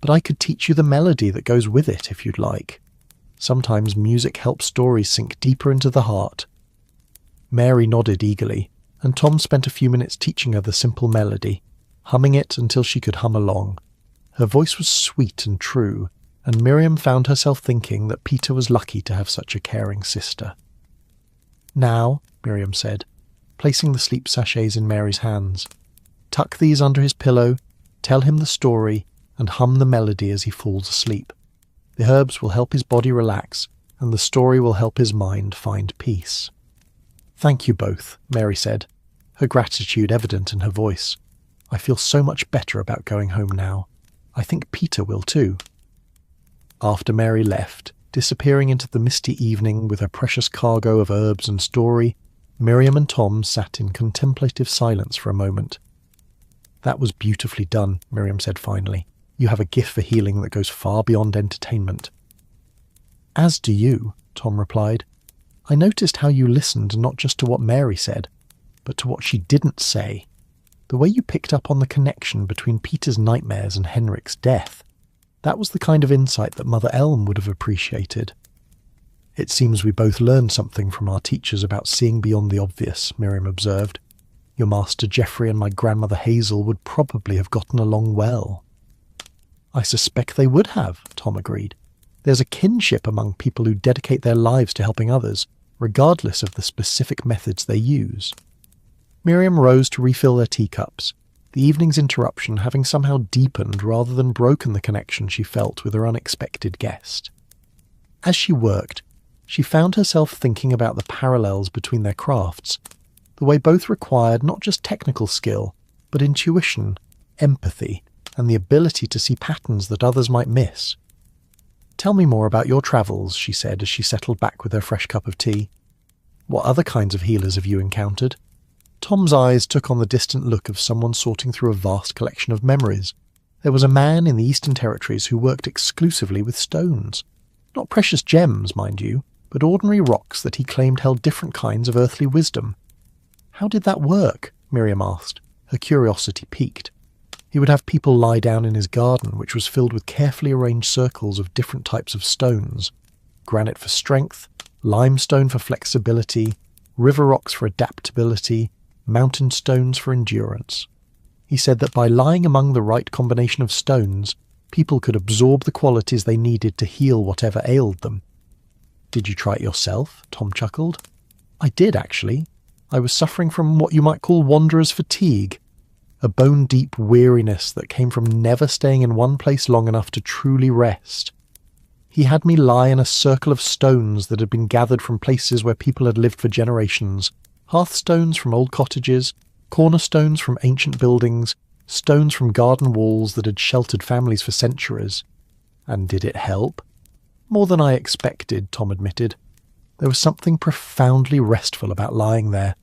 But I could teach you the melody that goes with it if you'd like. Sometimes music helps stories sink deeper into the heart." Mary nodded eagerly, and Tom spent a few minutes teaching her the simple melody, humming it until she could hum along. Her voice was sweet and true, and Miriam found herself thinking that Peter was lucky to have such a caring sister. "Now," Miriam said, placing the sleep sachets in Mary's hands, "tuck these under his pillow, tell him the story, and hum the melody as he falls asleep. The herbs will help his body relax, and the story will help his mind find peace." "Thank you both," Mary said, her gratitude evident in her voice. "I feel so much better about going home now. I think Peter will too." After Mary left, disappearing into the misty evening with her precious cargo of herbs and story, Miriam and Tom sat in contemplative silence for a moment. "That was beautifully done," Miriam said finally. "You have a gift for healing that goes far beyond entertainment." "As do you," Tom replied. "I noticed how you listened not just to what Mary said, but to what she didn't say. The way you picked up on the connection between Peter's nightmares and Henrik's death. That was the kind of insight that Mother Elm would have appreciated." "It seems we both learned something from our teachers about seeing beyond the obvious," Miriam observed. "Your master Geoffrey and my grandmother Hazel would probably have gotten along well." "I suspect they would have," Tom agreed. "There's a kinship among people who dedicate their lives to helping others, regardless of the specific methods they use." Miriam rose to refill their teacups, the evening's interruption having somehow deepened rather than broken the connection she felt with her unexpected guest. As she worked, she found herself thinking about the parallels between their crafts, the way both required not just technical skill, but intuition, empathy, and the ability to see patterns that others might miss. "Tell me more about your travels," she said as she settled back with her fresh cup of tea. "What other kinds of healers have you encountered?" Tom's eyes took on the distant look of someone sorting through a vast collection of memories. There was a man in the Eastern Territories who worked exclusively with stones. Not precious gems, mind you, but ordinary rocks that he claimed held different kinds of earthly wisdom. "How did that work?" Miriam asked, her curiosity piqued. He would have people lie down in his garden, which was filled with carefully arranged circles of different types of stones: granite for strength, limestone for flexibility, river rocks for adaptability, mountain stones for endurance. He said that by lying among the right combination of stones, people could absorb the qualities they needed to heal whatever ailed them. "Did you try it yourself?" Tom chuckled. "I did, actually. I was suffering from what you might call wanderer's fatigue, a bone-deep weariness that came from never staying in one place long enough to truly rest. He had me lie in a circle of stones that had been gathered from places where people had lived for generations, hearthstones from old cottages, cornerstones from ancient buildings, stones from garden walls that had sheltered families for centuries. And did it help?" "More than I expected," Tom admitted. There was something profoundly restful about lying there,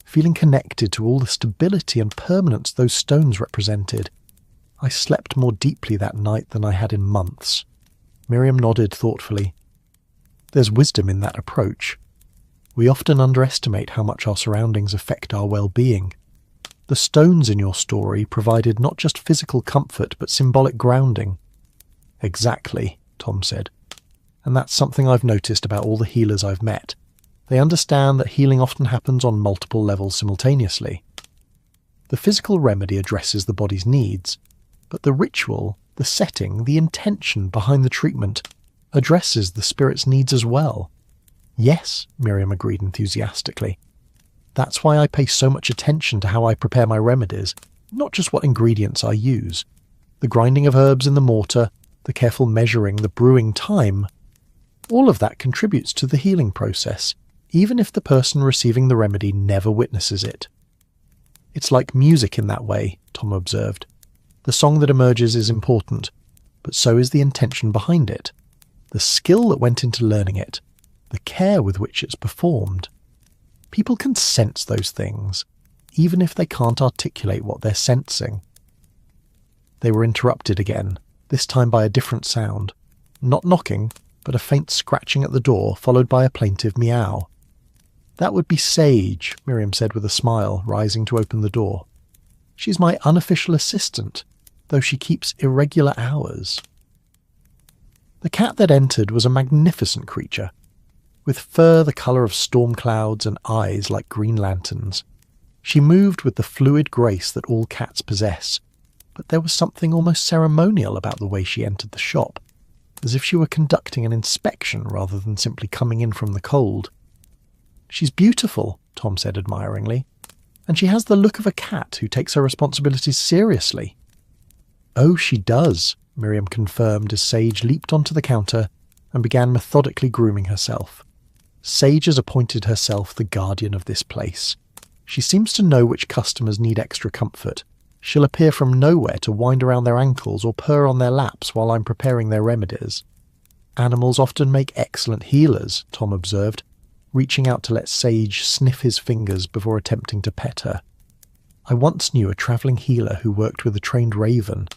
feeling connected to all the stability and permanence those stones represented. I slept more deeply that night than I had in months. Miriam nodded thoughtfully. There's wisdom in that approach. We often underestimate how much our surroundings affect our well-being. The stones in your story provided not just physical comfort but symbolic grounding. "Exactly," Tom said. "And that's something I've noticed about all the healers I've met. They understand that healing often happens on multiple levels simultaneously. The physical remedy addresses the body's needs, but the ritual, the setting, the intention behind the treatment addresses the spirit's needs as well." "Yes," Miriam agreed enthusiastically. "That's why I pay so much attention to how I prepare my remedies, not just what ingredients I use. The grinding of herbs in the mortar, the careful measuring, the brewing time, all of that contributes to the healing process, even if the person receiving the remedy never witnesses it." "It's like music in that way," Tom observed. "The song that emerges is important, but so is the intention behind it, the skill that went into learning it, the care with which it's performed. People can sense those things, even if they can't articulate what they're sensing." They were interrupted again, this time by a different sound. Not knocking, but a faint scratching at the door, followed by a plaintive meow. "That would be Sage," Miriam said with a smile, rising to open the door. "She's my unofficial assistant, though she keeps irregular hours." The cat that entered was a magnificent creature, with fur the colour of storm clouds and eyes like green lanterns. She moved with the fluid grace that all cats possess, but there was something almost ceremonial about the way she entered the shop, as if she were conducting an inspection rather than simply coming in from the cold. "She's beautiful," Tom said admiringly, "and she has the look of a cat who takes her responsibilities seriously." "Oh, she does," Miriam confirmed as Sage leaped onto the counter and began methodically grooming herself. Sage has appointed herself the guardian of this place. She seems to know which customers need extra comfort. She'll appear from nowhere to wind around their ankles or purr on their laps while I'm preparing their remedies. "Animals often make excellent healers," Tom observed, reaching out to let Sage sniff his fingers before attempting to pet her. "I once knew a travelling healer who worked with a trained raven.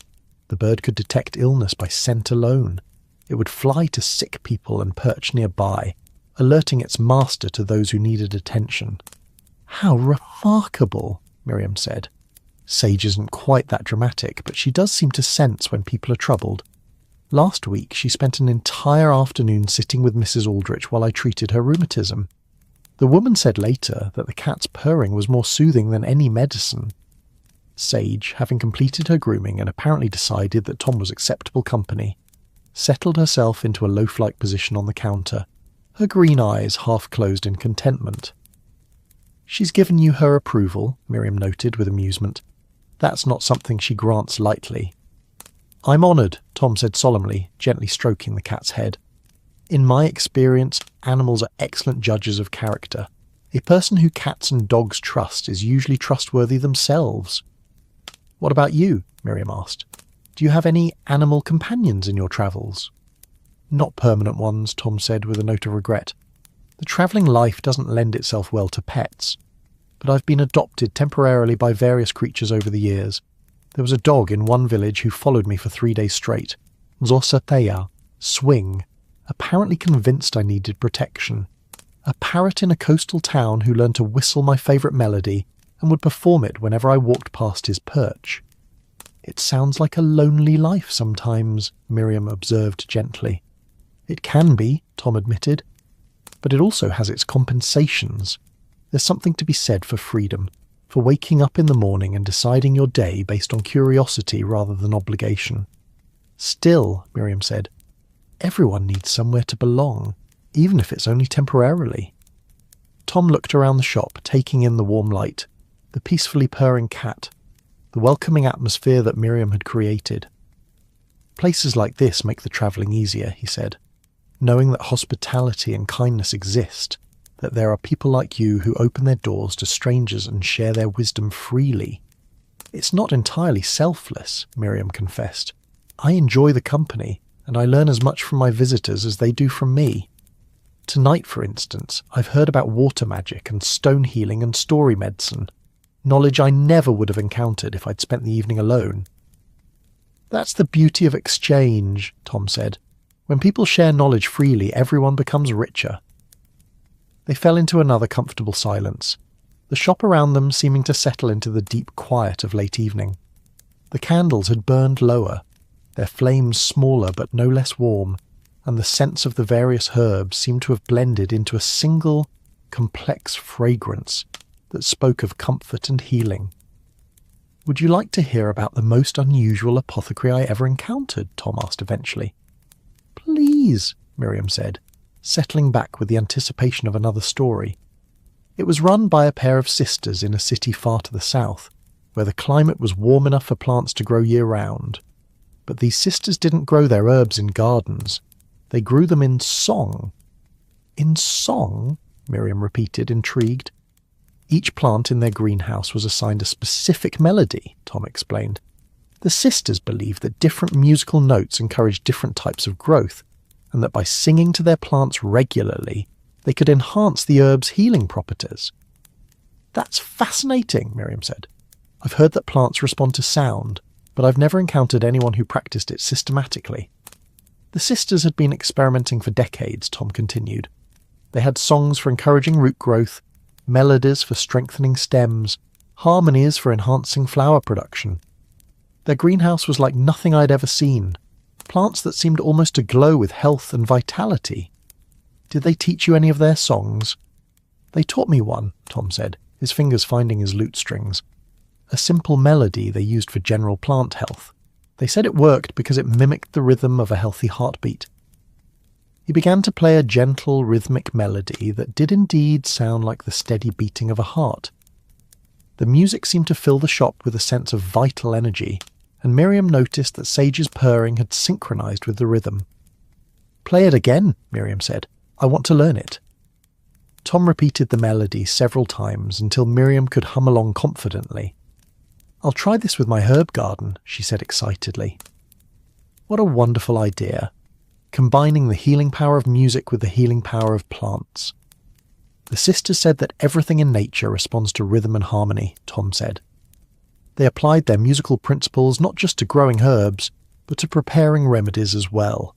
The bird could detect illness by scent alone. It would fly to sick people and perch nearby, alerting its master to those who needed attention." "How remarkable," Miriam said. Sage isn't quite that dramatic, but she does seem to sense when people are troubled. Last week she spent an entire afternoon sitting with Mrs. Aldrich while I treated her rheumatism. The woman said later that the cat's purring was more soothing than any medicine. Sage, having completed her grooming and apparently decided that Tom was acceptable company, settled herself into a loaf-like position on the counter, her green eyes half closed in contentment. "She's given you her approval," Miriam noted with amusement. "That's not something she grants lightly." "I'm honoured," Tom said solemnly, gently stroking the cat's head. "In my experience, animals are excellent judges of character. A person who cats and dogs trust is usually trustworthy themselves." "What about you?" Miriam asked. "Do you have any animal companions in your travels?" "Not permanent ones," Tom said with a note of regret. "The travelling life doesn't lend itself well to pets. But I've been adopted temporarily by various creatures over the years. There was a dog in one village who followed me for 3 days straight. Zosatea, Swing, apparently convinced I needed protection. A parrot in a coastal town who learned to whistle my favourite melody and would perform it whenever I walked past his perch." It sounds like a lonely life sometimes, Miriam observed gently. It can be, Tom admitted, but it also has its compensations. There's something to be said for freedom, for waking up in the morning and deciding your day based on curiosity rather than obligation. Still, Miriam said, everyone needs somewhere to belong, even if it's only temporarily. Tom looked around the shop, taking in the warm light, the peacefully purring cat, the welcoming atmosphere that Miriam had created. Places like this make the travelling easier, he said, knowing that hospitality and kindness exist, that there are people like you who open their doors to strangers and share their wisdom freely. It's not entirely selfless, Miriam confessed. I enjoy the company, and I learn as much from my visitors as they do from me. Tonight, for instance, I've heard about water magic and stone healing and story medicine, knowledge I never would have encountered if I'd spent the evening alone. That's the beauty of exchange, Tom said. When people share knowledge freely, everyone becomes richer. They fell into another comfortable silence, the shop around them seeming to settle into the deep quiet of late evening. The candles had burned lower, their flames smaller but no less warm, and the scents of the various herbs seemed to have blended into a single, complex fragrance that spoke of comfort and healing. "Would you like to hear about the most unusual apothecary I ever encountered?" Tom asked eventually. "Please," Miriam said, settling back with the anticipation of another story. It was run by a pair of sisters in a city far to the south, where the climate was warm enough for plants to grow year-round. But these sisters didn't grow their herbs in gardens. They grew them in song. "In song?" Miriam repeated, intrigued. Each plant in their greenhouse was assigned a specific melody, Tom explained. The sisters believed that different musical notes encouraged different types of growth, and that by singing to their plants regularly, they could enhance the herb's healing properties. "That's fascinating," Miriam said. "I've heard that plants respond to sound, but I've never encountered anyone who practiced it systematically." The sisters had been experimenting for decades, Tom continued. They had songs for encouraging root growth, melodies for strengthening stems, harmonies for enhancing flower production. Their greenhouse was like nothing I'd ever seen, plants that seemed almost to glow with health and vitality. "Did they teach you any of their songs?" "They taught me one," Tom said, his fingers finding his lute strings. "A simple melody they used for general plant health. They said it worked because it mimicked the rhythm of a healthy heartbeat." He began to play a gentle, rhythmic melody that did indeed sound like the steady beating of a heart. The music seemed to fill the shop with a sense of vital energy, and Miriam noticed that Sage's purring had synchronized with the rhythm. "Play it again," Miriam said. "I want to learn it." Tom repeated the melody several times until Miriam could hum along confidently. "I'll try this with my herb garden," she said excitedly. What a wonderful idea, combining the healing power of music with the healing power of plants. The sisters said that everything in nature responds to rhythm and harmony, Tom said. They applied their musical principles not just to growing herbs, but to preparing remedies as well.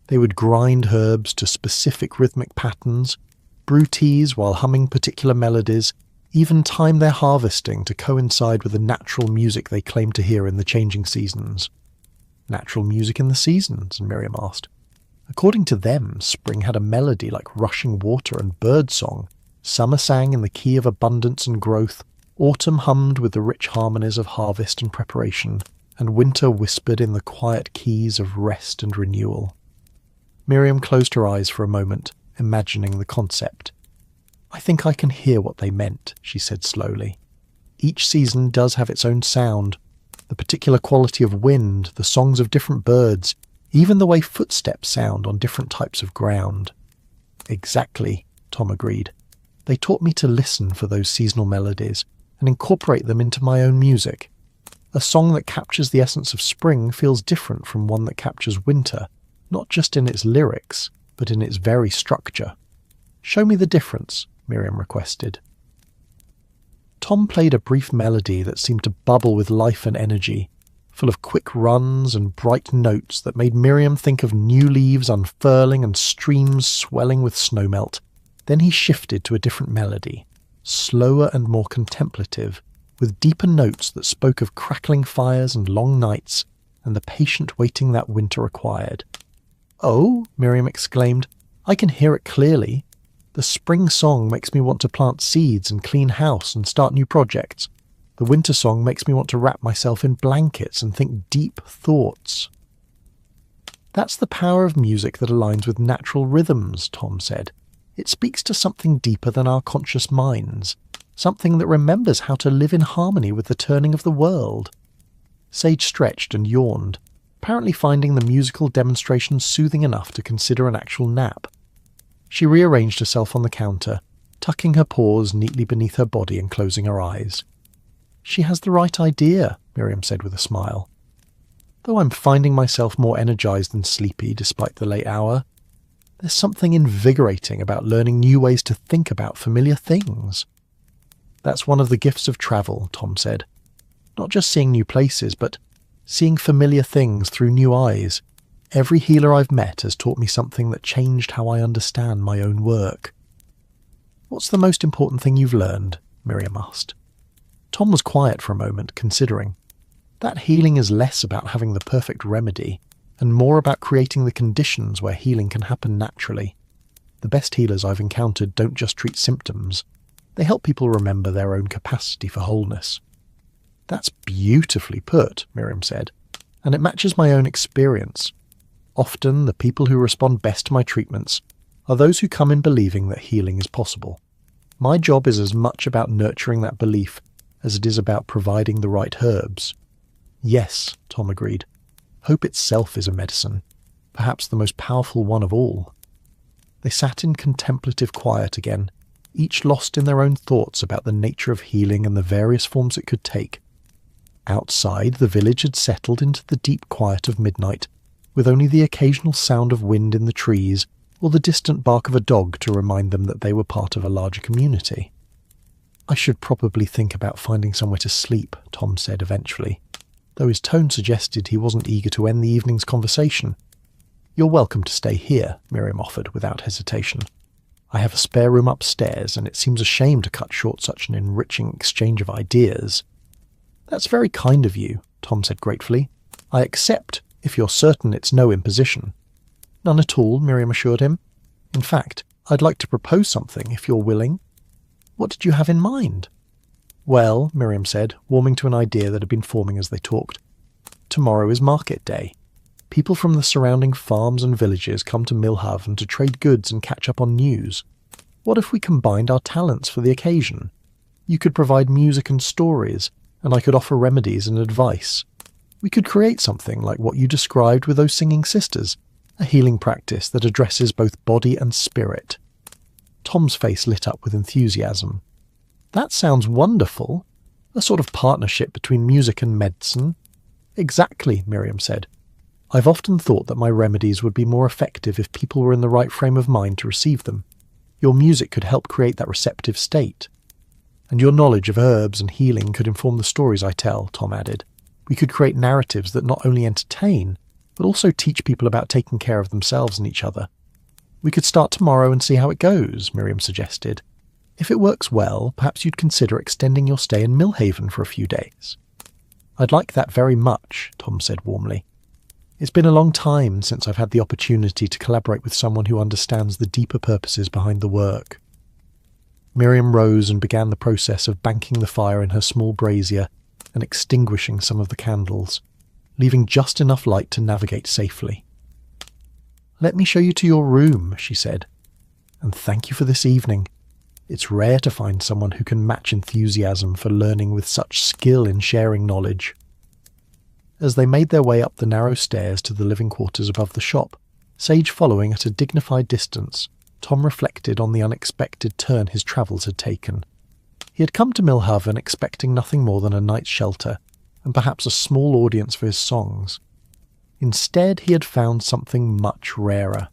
They would grind herbs to specific rhythmic patterns, brew teas while humming particular melodies, even time their harvesting to coincide with the natural music they claimed to hear in the changing seasons. "Natural music in the seasons?" Miriam asked. According to them, spring had a melody like rushing water and bird song. Summer sang in the key of abundance and growth, autumn hummed with the rich harmonies of harvest and preparation, and winter whispered in the quiet keys of rest and renewal. Miriam closed her eyes for a moment, imagining the concept. "I think I can hear what they meant," she said slowly. "Each season does have its own sound, the particular quality of wind, the songs of different birds, even the way footsteps sound on different types of ground." "Exactly," Tom agreed. "They taught me to listen for those seasonal melodies and incorporate them into my own music. A song that captures the essence of spring feels different from one that captures winter, not just in its lyrics, but in its very structure." "Show me the difference," Miriam requested. Tom played a brief melody that seemed to bubble with life and energy, full of quick runs and bright notes that made Miriam think of new leaves unfurling and streams swelling with snowmelt. Then he shifted to a different melody, slower and more contemplative, with deeper notes that spoke of crackling fires and long nights and the patient waiting that winter required. "Oh," Miriam exclaimed, "I can hear it clearly. The spring song makes me want to plant seeds and clean house and start new projects. The winter song makes me want to wrap myself in blankets and think deep thoughts." "That's the power of music that aligns with natural rhythms," Tom said. "It speaks to something deeper than our conscious minds, something that remembers how to live in harmony with the turning of the world." Sage stretched and yawned, apparently finding the musical demonstration soothing enough to consider an actual nap. She rearranged herself on the counter, tucking her paws neatly beneath her body and closing her eyes. "She has the right idea," Miriam said with a smile. "Though I'm finding myself more energized than sleepy despite the late hour, there's something invigorating about learning new ways to think about familiar things." "That's one of the gifts of travel," Tom said. "Not just seeing new places, but seeing familiar things through new eyes. Every healer I've met has taught me something that changed how I understand my own work." "What's the most important thing you've learned?" Miriam asked. Tom was quiet for a moment, considering. That healing is less about having the perfect remedy, and more about creating the conditions where healing can happen naturally. The best healers I've encountered don't just treat symptoms. They help people remember their own capacity for wholeness. "That's beautifully put," Miriam said, "and it matches my own experience. Often the people who respond best to my treatments are those who come in believing that healing is possible. My job is as much about nurturing that belief as it is about providing the right herbs." "Yes," Tom agreed. "Hope itself is a medicine, perhaps the most powerful one of all." They sat in contemplative quiet again, each lost in their own thoughts about the nature of healing and the various forms it could take. Outside, the village had settled into the deep quiet of midnight, with only the occasional sound of wind in the trees or the distant bark of a dog to remind them that they were part of a larger community. "I should probably think about finding somewhere to sleep," Tom said eventually, though his tone suggested he wasn't eager to end the evening's conversation. "You're welcome to stay here," Miriam offered without hesitation. "I have a spare room upstairs, and it seems a shame to cut short such an enriching exchange of ideas." "That's very kind of you," Tom said gratefully. "I accept, if you're certain it's no imposition." "None at all," Miriam assured him. "In fact, I'd like to propose something, if you're willing." "What did you have in mind?" "Well," Miriam said, warming to an idea that had been forming as they talked, "tomorrow is market day. People from the surrounding farms and villages come to Millhaven to trade goods and catch up on news. What if we combined our talents for the occasion? You could provide music and stories, and I could offer remedies and advice. We could create something like what you described with those singing sisters, a healing practice that addresses both body and spirit." Tom's face lit up with enthusiasm. "That sounds wonderful. A sort of partnership between music and medicine." "Exactly," Miriam said. "I've often thought that my remedies would be more effective if people were in the right frame of mind to receive them. Your music could help create that receptive state. And your knowledge of herbs and healing could inform the stories I tell," Tom added. "We could create narratives that not only entertain, but also teach people about taking care of themselves and each other." "We could start tomorrow and see how it goes," Miriam suggested. "If it works well, perhaps you'd consider extending your stay in Millhaven for a few days." "I'd like that very much," Tom said warmly. "It's been a long time since I've had the opportunity to collaborate with someone who understands the deeper purposes behind the work." Miriam rose and began the process of banking the fire in her small brazier and extinguishing some of the candles, leaving just enough light to navigate safely. "Let me show you to your room," she said, "and thank you for this evening. It's rare to find someone who can match enthusiasm for learning with such skill in sharing knowledge." As they made their way up the narrow stairs to the living quarters above the shop, Sage following at a dignified distance, Tom reflected on the unexpected turn his travels had taken. He had come to Millhaven expecting nothing more than a night's shelter, and perhaps a small audience for his songs. Instead, he had found something much rarer.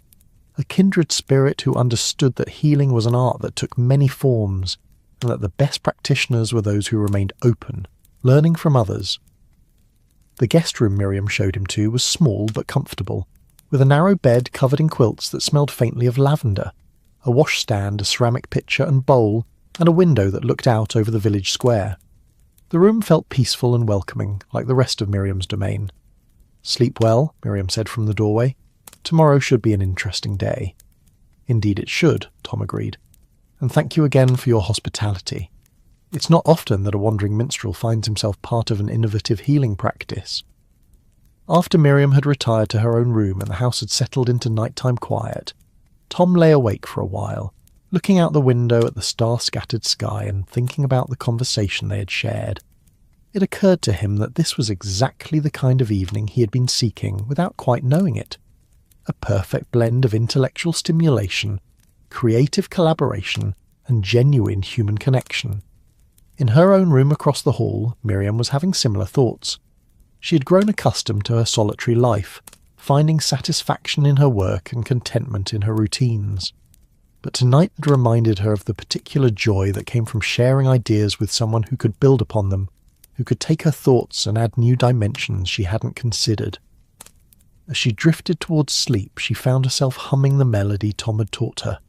A kindred spirit who understood that healing was an art that took many forms, and that the best practitioners were those who remained open, learning from others. The guest room Miriam showed him to was small but comfortable, with a narrow bed covered in quilts that smelled faintly of lavender, a washstand, a ceramic pitcher and bowl, and a window that looked out over the village square. The room felt peaceful and welcoming, like the rest of Miriam's domain. "Sleep well," Miriam said from the doorway. "Tomorrow should be an interesting day." "Indeed it should," Tom agreed. "And thank you again for your hospitality. It's not often that a wandering minstrel finds himself part of an innovative healing practice." After Miriam had retired to her own room and the house had settled into nighttime quiet, Tom lay awake for a while, looking out the window at the star-scattered sky and thinking about the conversation they had shared. It occurred to him that this was exactly the kind of evening he had been seeking without quite knowing it. A perfect blend of intellectual stimulation, creative collaboration, and genuine human connection. In her own room across the hall, Miriam was having similar thoughts. She had grown accustomed to her solitary life, finding satisfaction in her work and contentment in her routines. But tonight had reminded her of the particular joy that came from sharing ideas with someone who could build upon them, who could take her thoughts and add new dimensions she hadn't considered. As she drifted towards sleep, she found herself humming the melody Tom had taught her,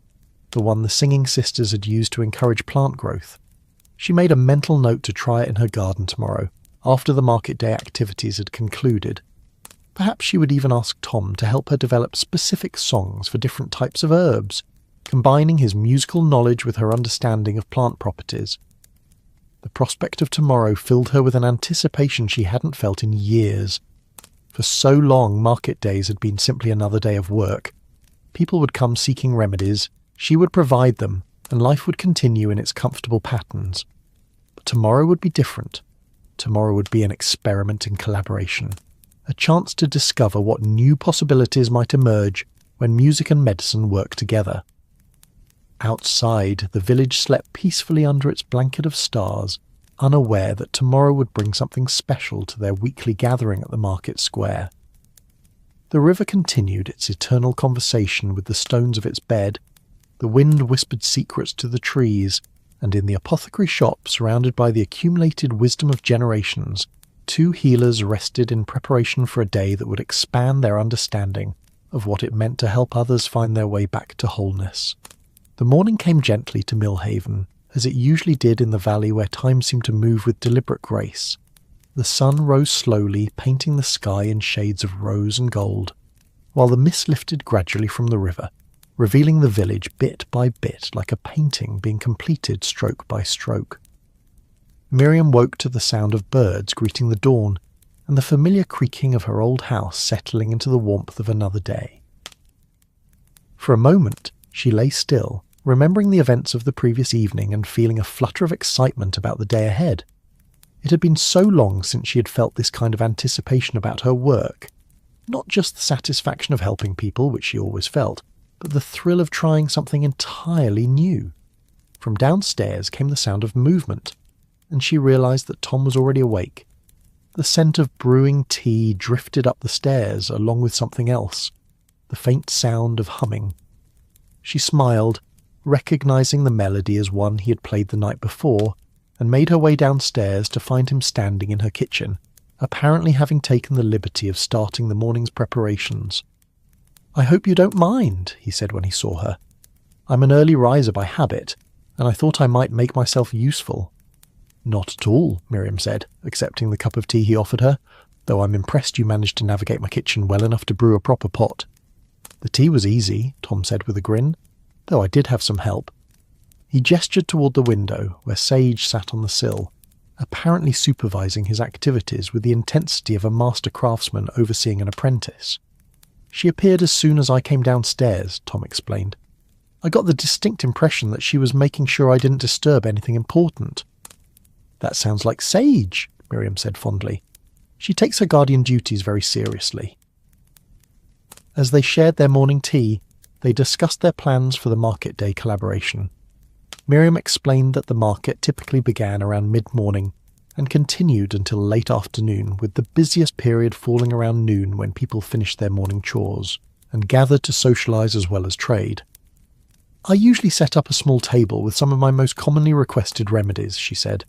the one the singing sisters had used to encourage plant growth. She made a mental note to try it in her garden tomorrow, after the market day activities had concluded. Perhaps she would even ask Tom to help her develop specific songs for different types of herbs, combining his musical knowledge with her understanding of plant properties. The prospect of tomorrow filled her with an anticipation she hadn't felt in years. For so long, market days had been simply another day of work. People would come seeking remedies, she would provide them, and life would continue in its comfortable patterns. But tomorrow would be different. Tomorrow would be an experiment in collaboration, a chance to discover what new possibilities might emerge when music and medicine work together. Outside, the village slept peacefully under its blanket of stars, unaware that tomorrow would bring something special to their weekly gathering at the market square. The river continued its eternal conversation with the stones of its bed, the wind whispered secrets to the trees, and in the apothecary shop, surrounded by the accumulated wisdom of generations, two healers rested in preparation for a day that would expand their understanding of what it meant to help others find their way back to wholeness. The morning came gently to Millhaven, as it usually did in the valley where time seemed to move with deliberate grace. The sun rose slowly, painting the sky in shades of rose and gold, while the mist lifted gradually from the river, revealing the village bit by bit like a painting being completed stroke by stroke. Miriam woke to the sound of birds greeting the dawn, and the familiar creaking of her old house settling into the warmth of another day. For a moment, she lay still, remembering the events of the previous evening and feeling a flutter of excitement about the day ahead. It had been so long since she had felt this kind of anticipation about her work. Not just the satisfaction of helping people, which she always felt, but the thrill of trying something entirely new. From downstairs came the sound of movement, and she realized that Tom was already awake. The scent of brewing tea drifted up the stairs along with something else, the faint sound of humming. She smiled, recognizing the melody as one he had played the night before, and made her way downstairs to find him standing in her kitchen, apparently having taken the liberty of starting the morning's preparations. "I hope you don't mind," he said when he saw her. "I'm an early riser by habit, and I thought I might make myself useful." "Not at all," Miriam said, accepting the cup of tea he offered her, "though I'm impressed you managed to navigate my kitchen well enough to brew a proper pot." "The tea was easy," Tom said with a grin, "though I did have some help." He gestured toward the window, where Sage sat on the sill, apparently supervising his activities with the intensity of a master craftsman overseeing an apprentice. "She appeared as soon as I came downstairs," Tom explained. "I got the distinct impression that she was making sure I didn't disturb anything important." "That sounds like Sage," Miriam said fondly. "She takes her guardian duties very seriously." As they shared their morning tea, they discussed their plans for the market day collaboration. Miriam explained that the market typically began around mid-morning and continued until late afternoon, with the busiest period falling around noon when people finished their morning chores and gathered to socialise as well as trade. "I usually set up a small table with some of my most commonly requested remedies," she said.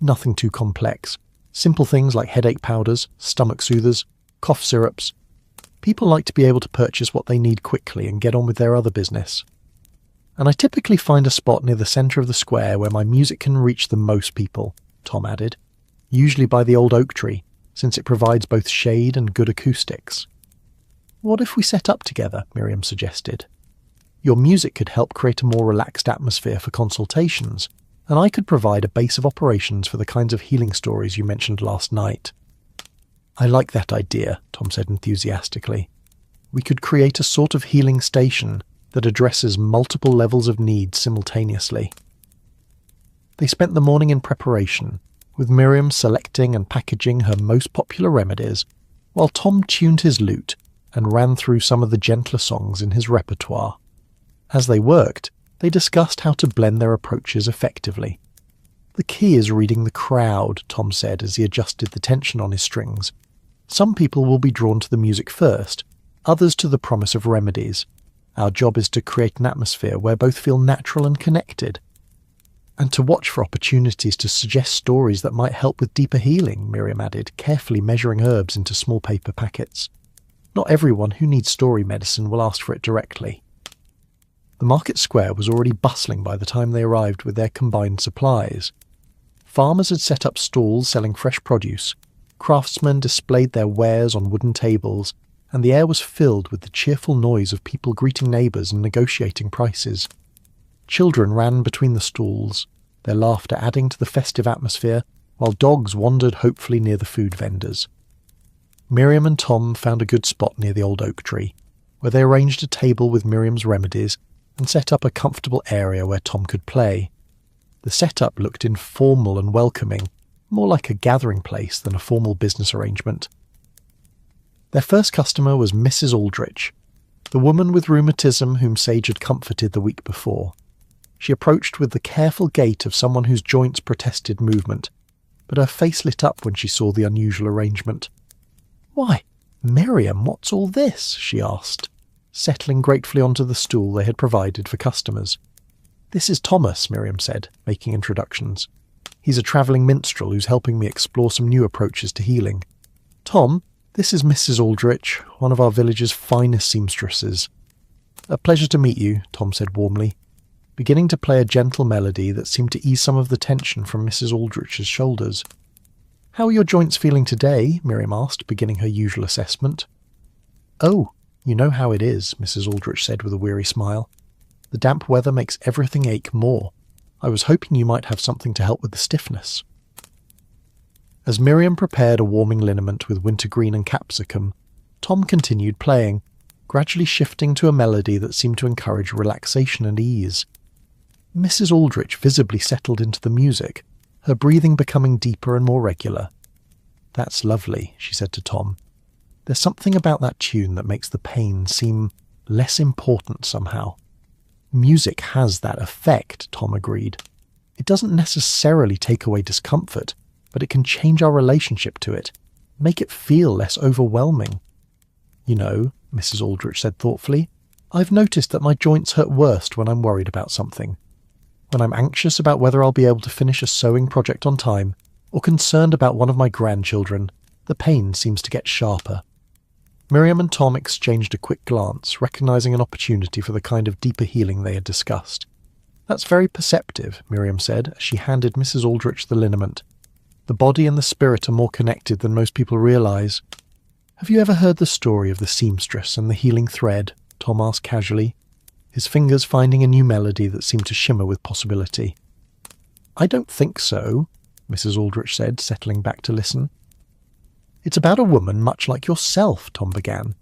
"Nothing too complex. Simple things like headache powders, stomach soothers, cough syrups. People like to be able to purchase what they need quickly and get on with their other business. And I typically find a spot near the centre of the square where my music can reach the most people," Tom added. usually by the old oak tree, since it provides both shade and good acoustics. What if we set up together? Miriam suggested. Your music could help create a more relaxed atmosphere for consultations, and I could provide a base of operations for the kinds of healing stories you mentioned last night. I like that idea, Tom said enthusiastically. We could create a sort of healing station that addresses multiple levels of need simultaneously. They spent the morning in preparation, with Miriam selecting and packaging her most popular remedies, while Tom tuned his lute and ran through some of the gentler songs in his repertoire. As they worked, they discussed how to blend their approaches effectively. The key is reading the crowd, Tom said as he adjusted the tension on his strings. Some people will be drawn to the music first, others to the promise of remedies. Our job is to create an atmosphere where both feel natural and connected, and to watch for opportunities to suggest stories that might help with deeper healing, Miriam added, carefully measuring herbs into small paper packets. Not everyone who needs story medicine will ask for it directly. The market square was already bustling by the time they arrived with their combined supplies. Farmers had set up stalls selling fresh produce, craftsmen displayed their wares on wooden tables, and the air was filled with the cheerful noise of people greeting neighbours and negotiating prices. Children ran between the stalls, their laughter adding to the festive atmosphere, while dogs wandered hopefully near the food vendors. Miriam and Tom found a good spot near the old oak tree, where they arranged a table with Miriam's remedies and set up a comfortable area where Tom could play. The setup looked informal and welcoming, more like a gathering place than a formal business arrangement. Their first customer was Mrs. Aldrich, the woman with rheumatism whom Sage had comforted the week before. She approached with the careful gait of someone whose joints protested movement, but her face lit up when she saw the unusual arrangement. "Why, Miriam, what's all this?" she asked, settling gratefully onto the stool they had provided for customers. "This is Thomas," Miriam said, making introductions. "He's a travelling minstrel who's helping me explore some new approaches to healing. Tom, this is Mrs. Aldrich, one of our village's finest seamstresses." "A pleasure to meet you," Tom said warmly, beginning to play a gentle melody that seemed to ease some of the tension from Mrs. Aldrich's shoulders. "How are your joints feeling today?" Miriam asked, beginning her usual assessment. "Oh, you know how it is," Mrs. Aldrich said with a weary smile. "The damp weather makes everything ache more. I was hoping you might have something to help with the stiffness." As Miriam prepared a warming liniment with wintergreen and capsicum, Tom continued playing, gradually shifting to a melody that seemed to encourage relaxation and ease. Mrs. Aldrich visibly settled into the music, her breathing becoming deeper and more regular. "That's lovely," she said to Tom. "There's something about that tune that makes the pain seem less important somehow." "Music has that effect," Tom agreed. "It doesn't necessarily take away discomfort, but it can change our relationship to it, make it feel less overwhelming." "You know," Mrs. Aldrich said thoughtfully, "I've noticed that my joints hurt worst when I'm worried about something. When I'm anxious about whether I'll be able to finish a sewing project on time, or concerned about one of my grandchildren, the pain seems to get sharper." Miriam and Tom exchanged a quick glance, recognizing an opportunity for the kind of deeper healing they had discussed. "That's very perceptive," Miriam said as she handed Mrs. Aldrich the liniment. "The body and the spirit are more connected than most people realize." "Have you ever heard the story of the seamstress and the healing thread?" Tom asked casually, his fingers finding a new melody that seemed to shimmer with possibility. "I don't think so," Mrs. Aldrich said, settling back to listen. "It's about a woman much like yourself," Tom began,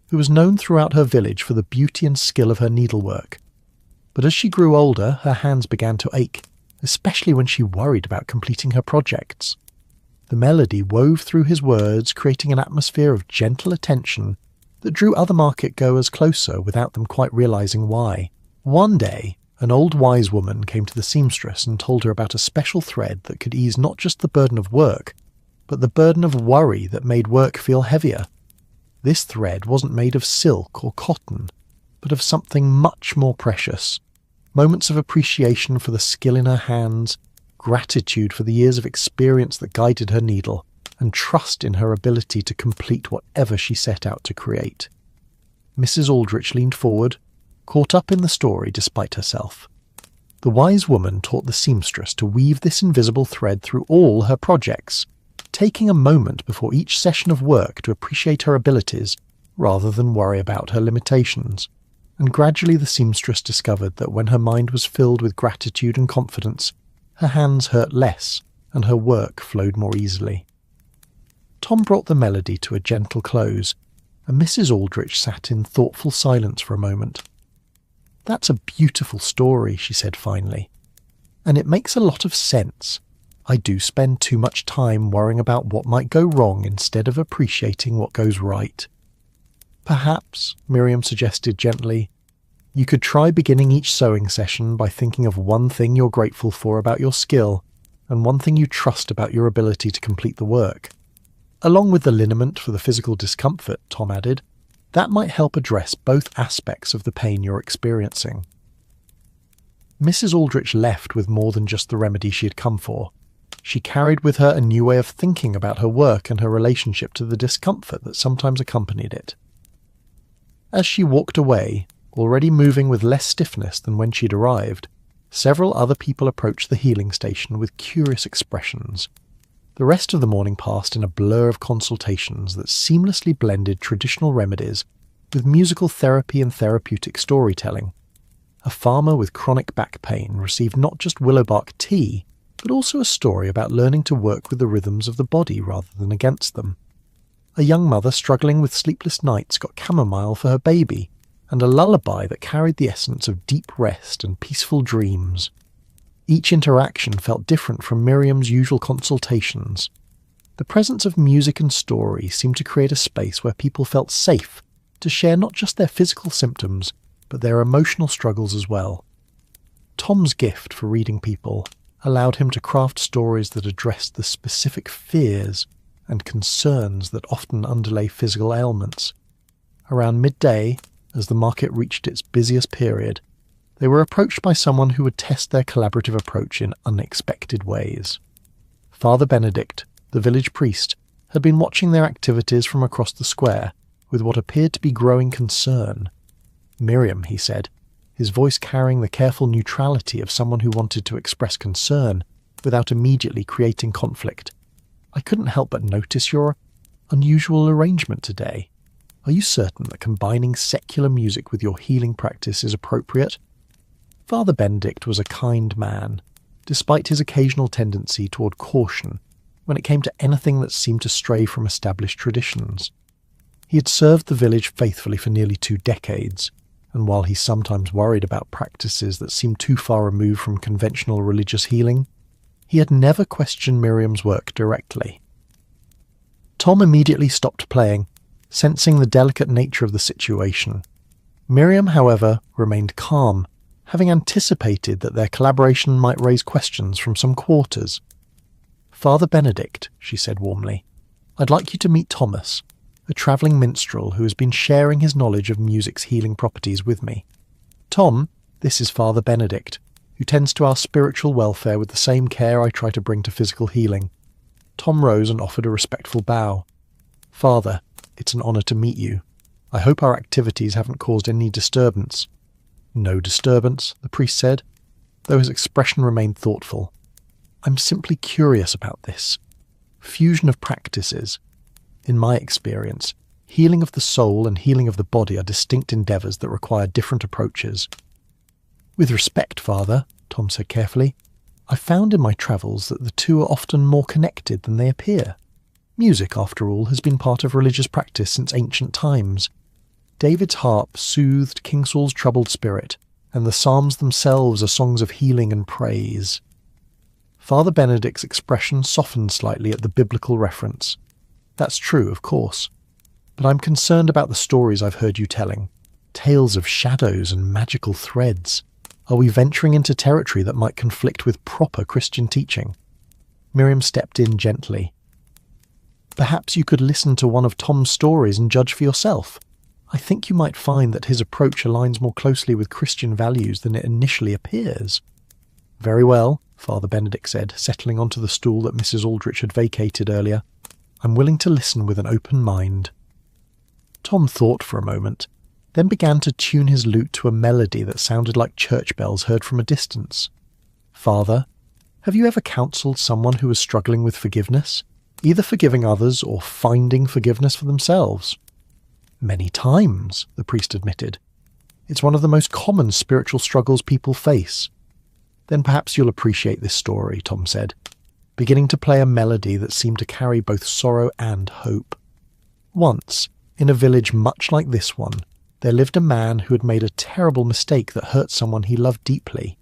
who was known throughout her village for the beauty and skill of her needlework. But as she grew older, her hands began to ache, especially when she worried about completing her projects. The melody wove through his words, creating an atmosphere of gentle attention that drew other market-goers closer without them quite realizing why. One day, an old wise woman came to the seamstress and told her about a special thread that could ease not just the burden of work, but the burden of worry that made work feel heavier. This thread wasn't made of silk or cotton, but of something much more precious. Moments of appreciation for the skill in her hands, gratitude for the years of experience that guided her needle, and trust in her ability to complete whatever she set out to create. Mrs. Aldrich leaned forward, caught up in the story despite herself. The wise woman taught the seamstress to weave this invisible thread through all her projects, taking a moment before each session of work to appreciate her abilities rather than worry about her limitations. And gradually the seamstress discovered that when her mind was filled with gratitude and confidence, her hands hurt less and her work flowed more easily. Tom brought the melody to a gentle close, and Mrs. Aldrich sat in thoughtful silence for a moment. "That's a beautiful story," she said finally, "and it makes a lot of sense. I do spend too much time worrying about what might go wrong instead of appreciating what goes right." "Perhaps," Miriam suggested gently, "you could try beginning each sewing session by thinking of one thing you're grateful for about your skill and one thing you trust about your ability to complete the work. Along with the liniment for the physical discomfort," Tom added, "that might help address both aspects of the pain you're experiencing." Mrs. Aldrich left with more than just the remedy she had come for. She carried with her a new way of thinking about her work and her relationship to the discomfort that sometimes accompanied it. As she walked away, already moving with less stiffness than when she'd arrived, several other people approached the healing station with curious expressions. The rest of the morning passed in a blur of consultations that seamlessly blended traditional remedies with musical therapy and therapeutic storytelling. A farmer with chronic back pain received not just willowbark tea, but also a story about learning to work with the rhythms of the body rather than against them. A young mother struggling with sleepless nights got chamomile for her baby, and a lullaby that carried the essence of deep rest and peaceful dreams. Each interaction felt different from Miriam's usual consultations. The presence of music and story seemed to create a space where people felt safe to share not just their physical symptoms, but their emotional struggles as well. Tom's gift for reading people allowed him to craft stories that addressed the specific fears and concerns that often underlay physical ailments. Around midday, as the market reached its busiest period, they were approached by someone who would test their collaborative approach in unexpected ways. Father Benedict, the village priest, had been watching their activities from across the square with what appeared to be growing concern. "Miriam," he said, his voice carrying the careful neutrality of someone who wanted to express concern without immediately creating conflict, "I couldn't help but notice your unusual arrangement today. Are you certain that combining secular music with your healing practice is appropriate?" Father Benedict was a kind man, despite his occasional tendency toward caution when it came to anything that seemed to stray from established traditions. He had served the village faithfully for nearly 2 decades, and while he sometimes worried about practices that seemed too far removed from conventional religious healing, he had never questioned Miriam's work directly. Tom immediately stopped playing, sensing the delicate nature of the situation. Miriam, however, remained calm, having anticipated that their collaboration might raise questions from some quarters. "Father Benedict," she said warmly, "I'd like you to meet Thomas, a travelling minstrel who has been sharing his knowledge of music's healing properties with me. Tom, this is Father Benedict, who tends to our spiritual welfare with the same care I try to bring to physical healing." Tom rose and offered a respectful bow. "Father, it's an honour to meet you. I hope our activities haven't caused any disturbance." "No disturbance," the priest said, though his expression remained thoughtful. "I'm simply curious about this. Fusion of practices. In my experience, healing of the soul and healing of the body are distinct endeavours that require different approaches." "With respect, Father," Tom said carefully, "I've found in my travels that the two are often more connected than they appear. Music, after all, has been part of religious practice since ancient times. David's harp soothed King Saul's troubled spirit, and the psalms themselves are songs of healing and praise." Father Benedict's expression softened slightly at the biblical reference. "That's true, of course. But I'm concerned about the stories I've heard you telling. Tales of shadows and magical threads. Are we venturing into territory that might conflict with proper Christian teaching?" Miriam stepped in gently. "Perhaps you could listen to one of Tom's stories and judge for yourself. I think you might find that his approach aligns more closely with Christian values than it initially appears." "Very well," Father Benedict said, settling onto the stool that Mrs. Aldrich had vacated earlier. "I'm willing to listen with an open mind." Tom thought for a moment, then began to tune his lute to a melody that sounded like church bells heard from a distance. "Father, have you ever counselled someone who was struggling with forgiveness? either forgiving others or finding forgiveness for themselves. Many times, the priest admitted. It's one of the most common spiritual struggles people face. Then perhaps you'll appreciate this story, Tom said, beginning to play a melody that seemed to carry both sorrow and hope. Once, in a village much like this one, there lived a man who had made a terrible mistake that hurt someone he loved deeply.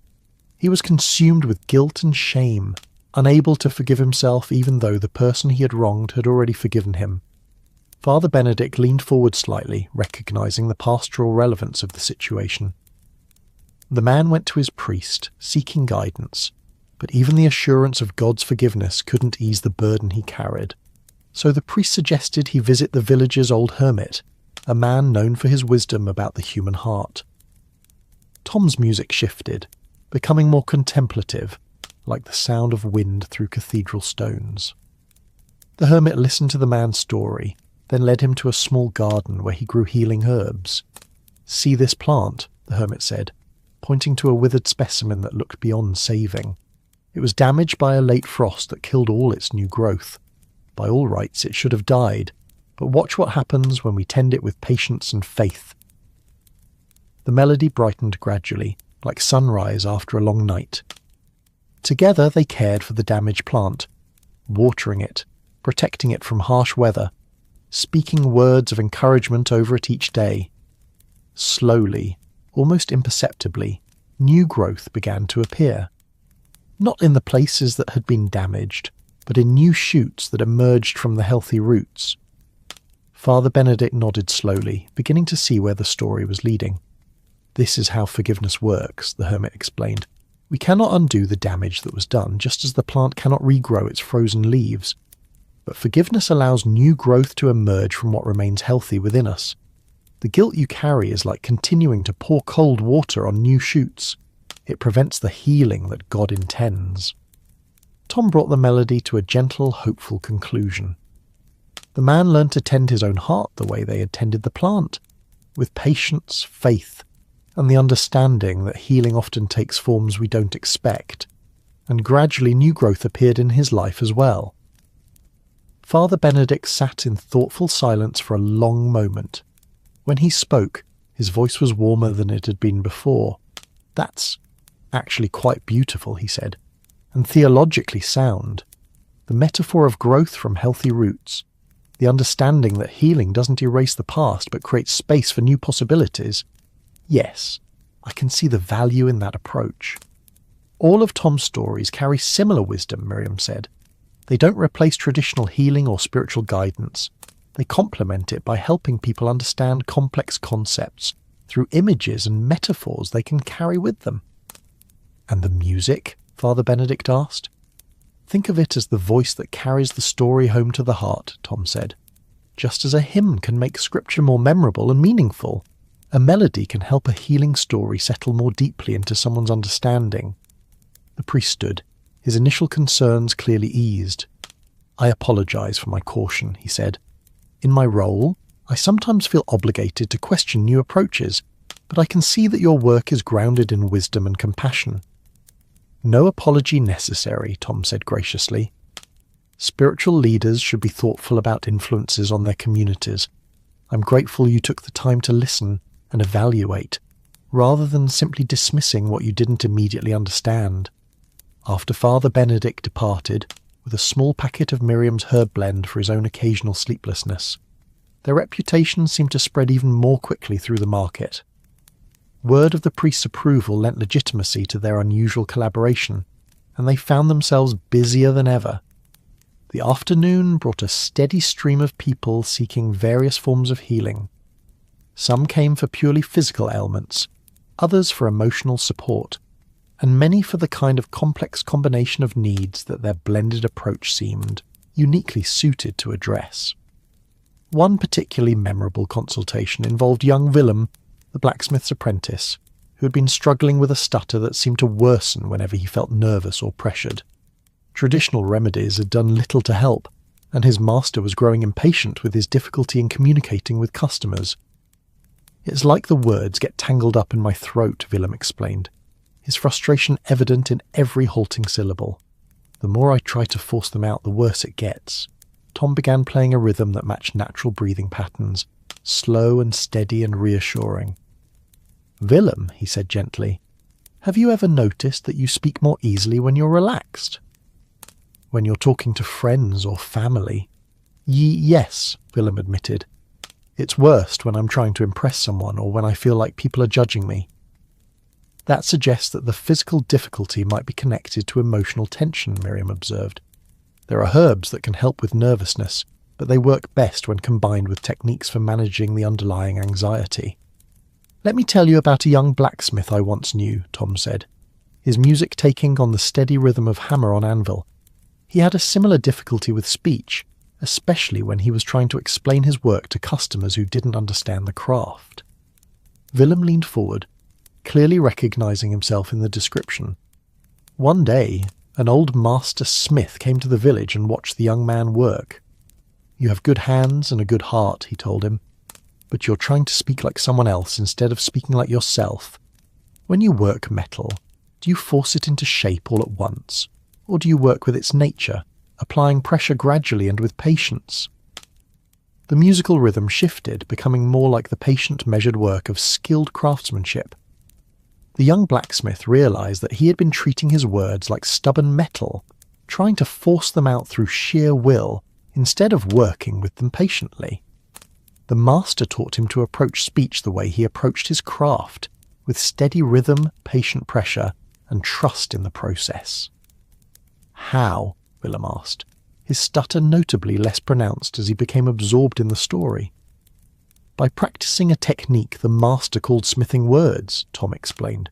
He was consumed with guilt and shame, unable to forgive himself even though the person he had wronged had already forgiven him. Father Benedict leaned forward slightly, recognizing the pastoral relevance of the situation. The man went to his priest, seeking guidance, but even the assurance of God's forgiveness couldn't ease the burden he carried. So the priest suggested he visit the village's old hermit, a man known for his wisdom about the human heart. Tom's music shifted, becoming more contemplative, like the sound of wind through cathedral stones. The hermit listened to the man's story, then led him to a small garden where he grew healing herbs. "See this plant," the hermit said, pointing to a withered specimen that looked beyond saving. It was damaged by a late frost that killed all its new growth. By all rights it should have died, but watch what happens when we tend it with patience and faith. The melody brightened gradually, like sunrise after a long night. Together they cared for the damaged plant, watering it, protecting it from harsh weather, speaking words of encouragement over it each day. Slowly, almost imperceptibly, new growth began to appear. Not in the places that had been damaged, but in new shoots that emerged from the healthy roots. Father Benedict nodded slowly, beginning to see where the story was leading. "This is how forgiveness works," the hermit explained. "We cannot undo the damage that was done, just as the plant cannot regrow its frozen leaves. But forgiveness allows new growth to emerge from what remains healthy within us. The guilt you carry is like continuing to pour cold water on new shoots. It prevents the healing that God intends." Tom brought the melody to a gentle, hopeful conclusion. The man learned to tend his own heart the way they had tended the plant, with patience, faith, and the understanding that healing often takes forms we don't expect, and gradually new growth appeared in his life as well. Father Benedict sat in thoughtful silence for a long moment. When he spoke, his voice was warmer than it had been before. "That's actually quite beautiful," he said, "and theologically sound. The metaphor of growth from healthy roots, the understanding that healing doesn't erase the past but creates space for new possibilities. Yes, I can see the value in that approach." "All of Tom's stories carry similar wisdom," Miriam said. "They don't replace traditional healing or spiritual guidance. They complement it by helping people understand complex concepts through images and metaphors they can carry with them." "And the music?" Father Benedict asked. "Think of it as the voice that carries the story home to the heart," Tom said. "Just as a hymn can make scripture more memorable and meaningful, a melody can help a healing story settle more deeply into someone's understanding." The priest stood, his initial concerns clearly eased. "I apologize for my caution," he said. "In my role, I sometimes feel obligated to question new approaches, but I can see that your work is grounded in wisdom and compassion." "No apology necessary," Tom said graciously. "Spiritual leaders should be thoughtful about influences on their communities. I'm grateful you took the time to listen and evaluate, rather than simply dismissing what you didn't immediately understand." After Father Benedict departed, with a small packet of Miriam's herb blend for his own occasional sleeplessness, their reputation seemed to spread even more quickly through the market. Word of the priest's approval lent legitimacy to their unusual collaboration, and they found themselves busier than ever. The afternoon brought a steady stream of people seeking various forms of healing. Some came for purely physical ailments, others for emotional support, and many for the kind of complex combination of needs that their blended approach seemed uniquely suited to address. One particularly memorable consultation involved young Willem, the blacksmith's apprentice, who had been struggling with a stutter that seemed to worsen whenever he felt nervous or pressured. Traditional remedies had done little to help, and his master was growing impatient with his difficulty in communicating with customers. "It's like the words get tangled up in my throat," Willem explained, his frustration evident in every halting syllable. "The more I try to force them out, the worse it gets." Tom began playing a rhythm that matched natural breathing patterns, slow and steady and reassuring. "Willem," he said gently, "have you ever noticed that you speak more easily when you're relaxed? When you're talking to friends or family?" Yes," Willem admitted. "It's worst when I'm trying to impress someone or when I feel like people are judging me." "That suggests that the physical difficulty might be connected to emotional tension," Miriam observed. "There are herbs that can help with nervousness, but they work best when combined with techniques for managing the underlying anxiety." "Let me tell you about a young blacksmith I once knew," Tom said, his music taking on the steady rhythm of hammer on anvil. "He had a similar difficulty with speech, especially when he was trying to explain his work to customers who didn't understand the craft." Willem leaned forward, clearly recognizing himself in the description. "One day, an old master smith came to the village and watched the young man work. 'You have good hands and a good heart,' he told him, 'but you're trying to speak like someone else instead of speaking like yourself. When you work metal, do you force it into shape all at once, or do you work with its nature, applying pressure gradually and with patience?' The musical rhythm shifted, becoming more like the patient measured work of skilled craftsmanship. The young blacksmith realized that he had been treating his words like stubborn metal, trying to force them out through sheer will, instead of working with them patiently. The master taught him to approach speech the way he approached his craft, with steady rhythm, patient pressure, and trust in the process." "How?" Willem asked, his stutter notably less pronounced as he became absorbed in the story. "By practicing a technique the master called smithing words," Tom explained.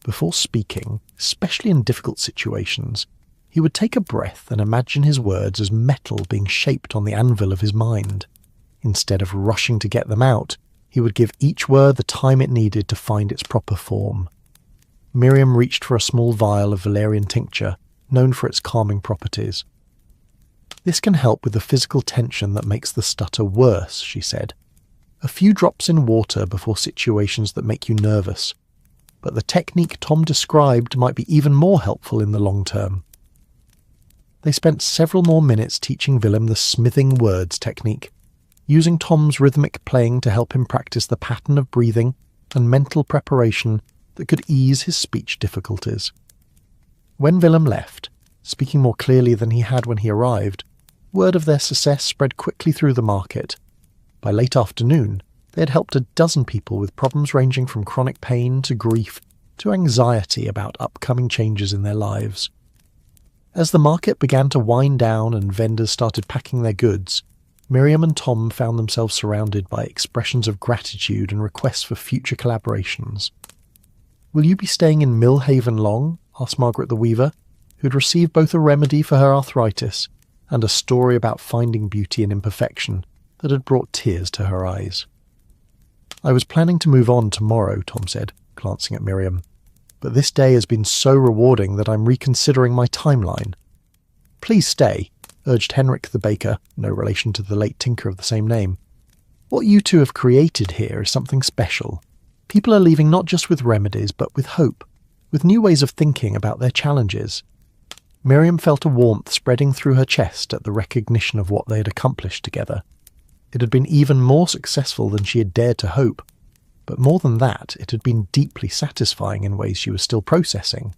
"Before speaking, especially in difficult situations, he would take a breath and imagine his words as metal being shaped on the anvil of his mind. Instead of rushing to get them out, he would give each word the time it needed to find its proper form." Miriam reached for a small vial of valerian tincture, known for its calming properties. "This can help with the physical tension that makes the stutter worse," she said. "A few drops in water before situations that make you nervous. But the technique Tom described might be even more helpful in the long term." They spent several more minutes teaching Willem the smithing words technique, using Tom's rhythmic playing to help him practice the pattern of breathing and mental preparation that could ease his speech difficulties. When Willem left, speaking more clearly than he had when he arrived, word of their success spread quickly through the market. By late afternoon, they had helped a dozen people with problems ranging from chronic pain to grief to anxiety about upcoming changes in their lives. As the market began to wind down and vendors started packing their goods, Miriam and Tom found themselves surrounded by expressions of gratitude and requests for future collaborations. "Will you be staying in Millhaven long?" asked Margaret the Weaver, who had received both a remedy for her arthritis and a story about finding beauty in imperfection that had brought tears to her eyes. "I was planning to move on tomorrow," Tom said, glancing at Miriam, "but this day has been so rewarding that I'm reconsidering my timeline." "Please stay," urged Henrik the baker, no relation to the late tinker of the same name. "What you two have created here is something special. People are leaving not just with remedies, but with hope, with new ways of thinking about their challenges." Miriam felt a warmth spreading through her chest at the recognition of what they had accomplished together. It had been even more successful than she had dared to hope, but more than that, it had been deeply satisfying in ways she was still processing.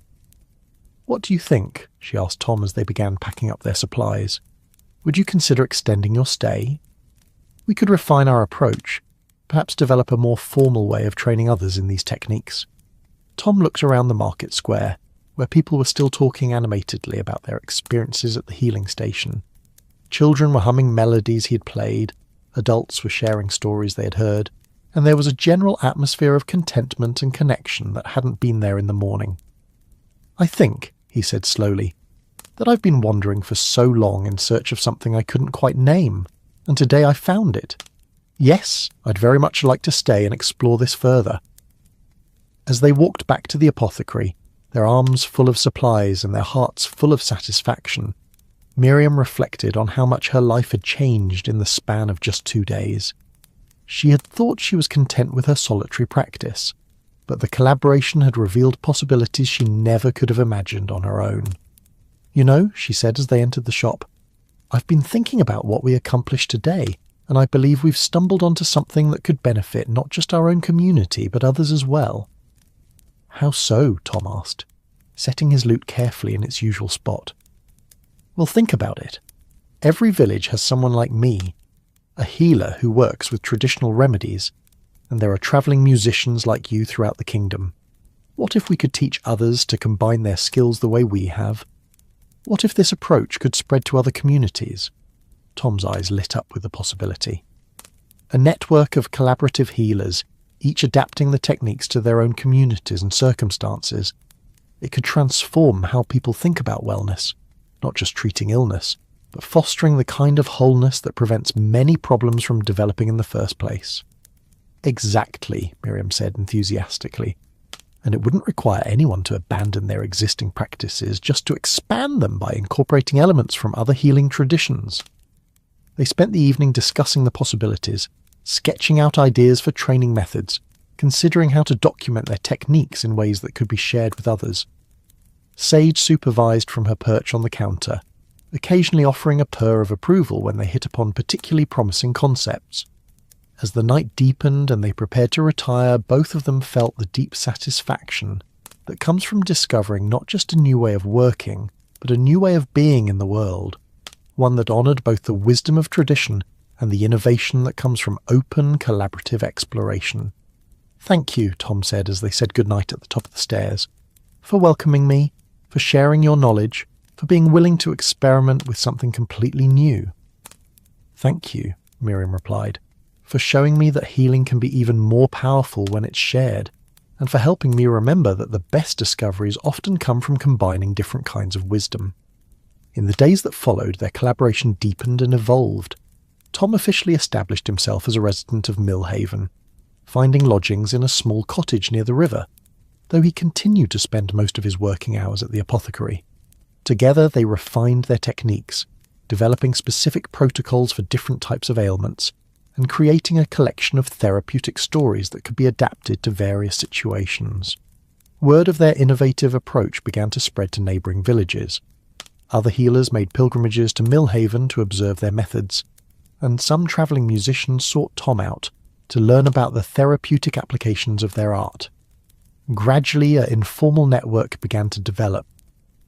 "What do you think?" she asked Tom as they began packing up their supplies. "Would you consider extending your stay? We could refine our approach, perhaps develop a more formal way of training others in these techniques." Tom looked around the market square, where people were still talking animatedly about their experiences at the healing station. Children were humming melodies he had played, adults were sharing stories they had heard, and there was a general atmosphere of contentment and connection that hadn't been there in the morning. "I think," he said slowly, "that I've been wandering for so long in search of something I couldn't quite name, and today I found it. Yes, I'd very much like to stay and explore this further." As they walked back to the apothecary, their arms full of supplies and their hearts full of satisfaction, Miriam reflected on how much her life had changed in the span of just 2 days. She had thought she was content with her solitary practice, but the collaboration had revealed possibilities she never could have imagined on her own. "You know," she said as they entered the shop, I've been thinking about what we accomplished today, and I believe we've stumbled onto something that could benefit not just our own community, but others as well." "How so?" Tom asked, setting his lute carefully in its usual spot. "Well, think about it. Every village has someone like me, a healer who works with traditional remedies, and there are travelling musicians like you throughout the kingdom. What if we could teach others to combine their skills the way we have? What if this approach could spread to other communities?" Tom's eyes lit up with the possibility. A network of collaborative healers, each adapting the techniques to their own communities and circumstances. It could transform how people think about wellness, not just treating illness, but fostering the kind of wholeness that prevents many problems from developing in the first place. "Exactly," Miriam said enthusiastically. "And it wouldn't require anyone to abandon their existing practices, just to expand them by incorporating elements from other healing traditions." They spent the evening discussing the possibilities, sketching out ideas for training methods, considering how to document their techniques in ways that could be shared with others. Sage supervised from her perch on the counter, occasionally offering a purr of approval when they hit upon particularly promising concepts. As the night deepened and they prepared to retire, both of them felt the deep satisfaction that comes from discovering not just a new way of working, but a new way of being in the world, one that honoured both the wisdom of tradition and the innovation that comes from open, collaborative exploration. "Thank you," Tom said as they said goodnight at the top of the stairs, "for welcoming me, for sharing your knowledge, for being willing to experiment with something completely new." "Thank you," Miriam replied, "for showing me that healing can be even more powerful when it's shared, and for helping me remember that the best discoveries often come from combining different kinds of wisdom." In the days that followed, their collaboration deepened and evolved. Tom officially established himself as a resident of Millhaven, finding lodgings in a small cottage near the river, though he continued to spend most of his working hours at the apothecary. Together they refined their techniques, developing specific protocols for different types of ailments, and creating a collection of therapeutic stories that could be adapted to various situations. Word of their innovative approach began to spread to neighbouring villages. Other healers made pilgrimages to Millhaven to observe their methods, and some travelling musicians sought Tom out to learn about the therapeutic applications of their art. Gradually, an informal network began to develop.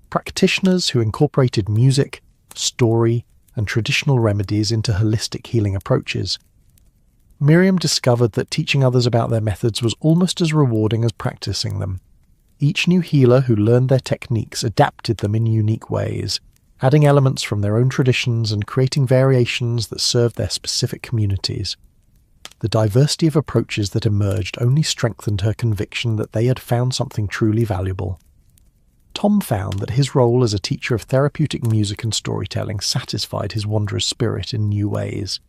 Practitioners who incorporated music, story, and traditional remedies into holistic healing approaches. Miriam discovered that teaching others about their methods was almost as rewarding as practicing them. Each new healer who learned their techniques adapted them in unique ways, adding elements from their own traditions and creating variations that served their specific communities. The diversity of approaches that emerged only strengthened her conviction that they had found something truly valuable. Tom found that his role as a teacher of therapeutic music and storytelling satisfied his wanderer's spirit in new ways.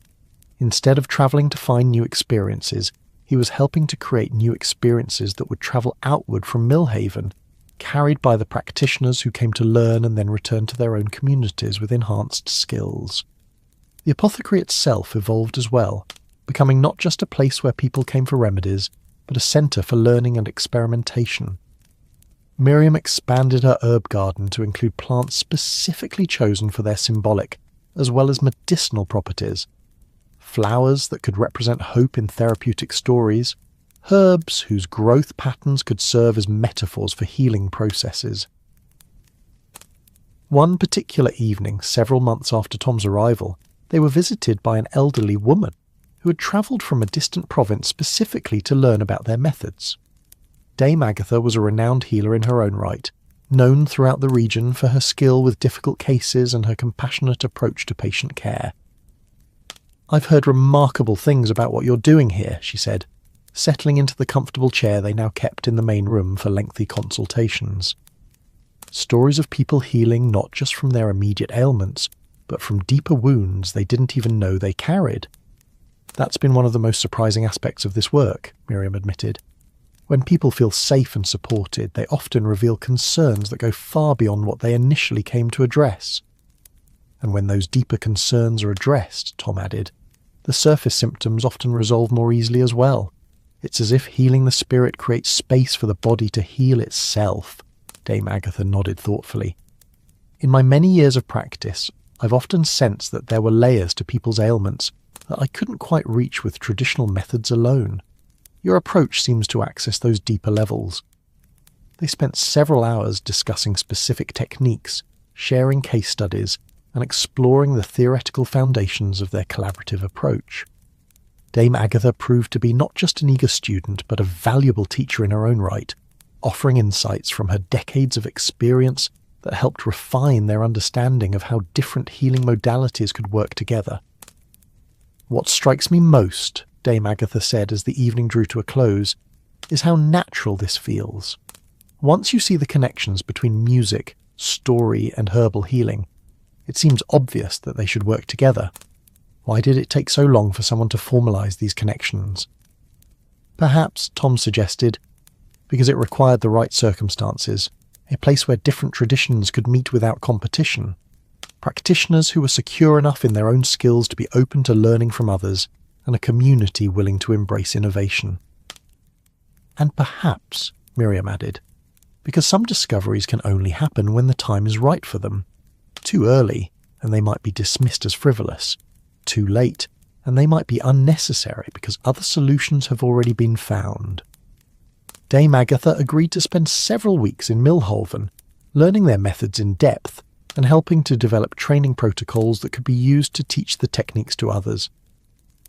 Instead of travelling to find new experiences, he was helping to create new experiences that would travel outward from Millhaven, carried by the practitioners who came to learn and then return to their own communities with enhanced skills. The apothecary itself evolved as well, becoming not just a place where people came for remedies, but a centre for learning and experimentation. Miriam expanded her herb garden to include plants specifically chosen for their symbolic, as well as medicinal properties. Flowers that could represent hope in therapeutic stories, herbs whose growth patterns could serve as metaphors for healing processes. One particular evening, several months after Tom's arrival, they were visited by an elderly woman who had travelled from a distant province specifically to learn about their methods. Dame Agatha was a renowned healer in her own right, known throughout the region for her skill with difficult cases and her compassionate approach to patient care. "I've heard remarkable things about what you're doing here," she said, settling into the comfortable chair they now kept in the main room for lengthy consultations. Stories of people healing not just from their immediate ailments, but from deeper wounds they didn't even know they carried. "That's been one of the most surprising aspects of this work," Miriam admitted. "When people feel safe and supported, they often reveal concerns that go far beyond what they initially came to address. And when those deeper concerns are addressed," Tom added, "the surface symptoms often resolve more easily as well. It's as if healing the spirit creates space for the body to heal itself." Dame Agatha nodded thoughtfully. "In my many years of practice, I've often sensed that there were layers to people's ailments that I couldn't quite reach with traditional methods alone. Your approach seems to access those deeper levels." They spent several hours discussing specific techniques, sharing case studies, and exploring the theoretical foundations of their collaborative approach. Dame Agatha proved to be not just an eager student, but a valuable teacher in her own right, offering insights from her decades of experience that helped refine their understanding of how different healing modalities could work together. "What strikes me most," Dame Agatha said as the evening drew to a close, "is how natural this feels. Once you see the connections between music, story, and herbal healing, it seems obvious that they should work together. Why did it take so long for someone to formalize these connections?" "Perhaps," Tom suggested, "because it required the right circumstances, a place where different traditions could meet without competition, practitioners who were secure enough in their own skills to be open to learning from others, and a community willing to embrace innovation." "And perhaps," Miriam added, "because some discoveries can only happen when the time is right for them. Too early, and they might be dismissed as frivolous. Too late, and they might be unnecessary because other solutions have already been found." Dame Agatha agreed to spend several weeks in Millholven, learning their methods in depth and helping to develop training protocols that could be used to teach the techniques to others.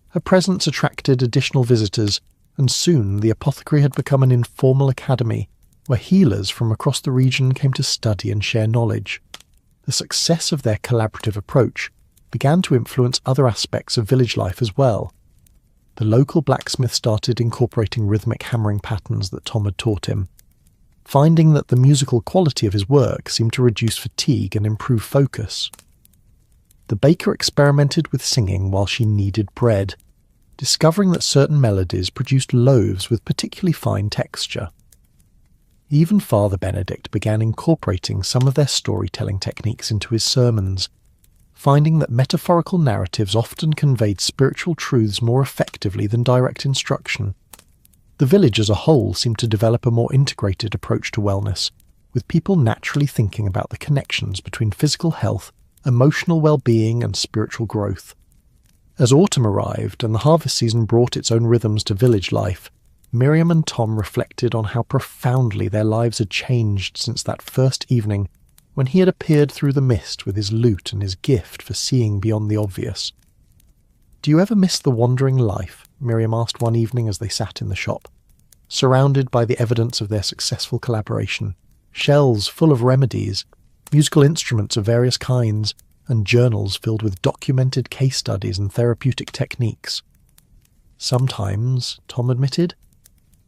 Her presence attracted additional visitors, and soon the Apothecary had become an informal academy where healers from across the region came to study and share knowledge. The success of their collaborative approach began to influence other aspects of village life as well. The local blacksmith started incorporating rhythmic hammering patterns that Tom had taught him, finding that the musical quality of his work seemed to reduce fatigue and improve focus. The baker experimented with singing while she kneaded bread, discovering that certain melodies produced loaves with particularly fine texture. Even Father Benedict began incorporating some of their storytelling techniques into his sermons, finding that metaphorical narratives often conveyed spiritual truths more effectively than direct instruction. The village as a whole seemed to develop a more integrated approach to wellness, with people naturally thinking about the connections between physical health, emotional well-being, and spiritual growth. As autumn arrived and the harvest season brought its own rhythms to village life, Miriam and Tom reflected on how profoundly their lives had changed since that first evening when he had appeared through the mist with his lute and his gift for seeing beyond the obvious. "Do you ever miss the wandering life?" Miriam asked one evening as they sat in the shop, surrounded by the evidence of their successful collaboration, shelves full of remedies, musical instruments of various kinds, and journals filled with documented case studies and therapeutic techniques. "Sometimes," Tom admitted.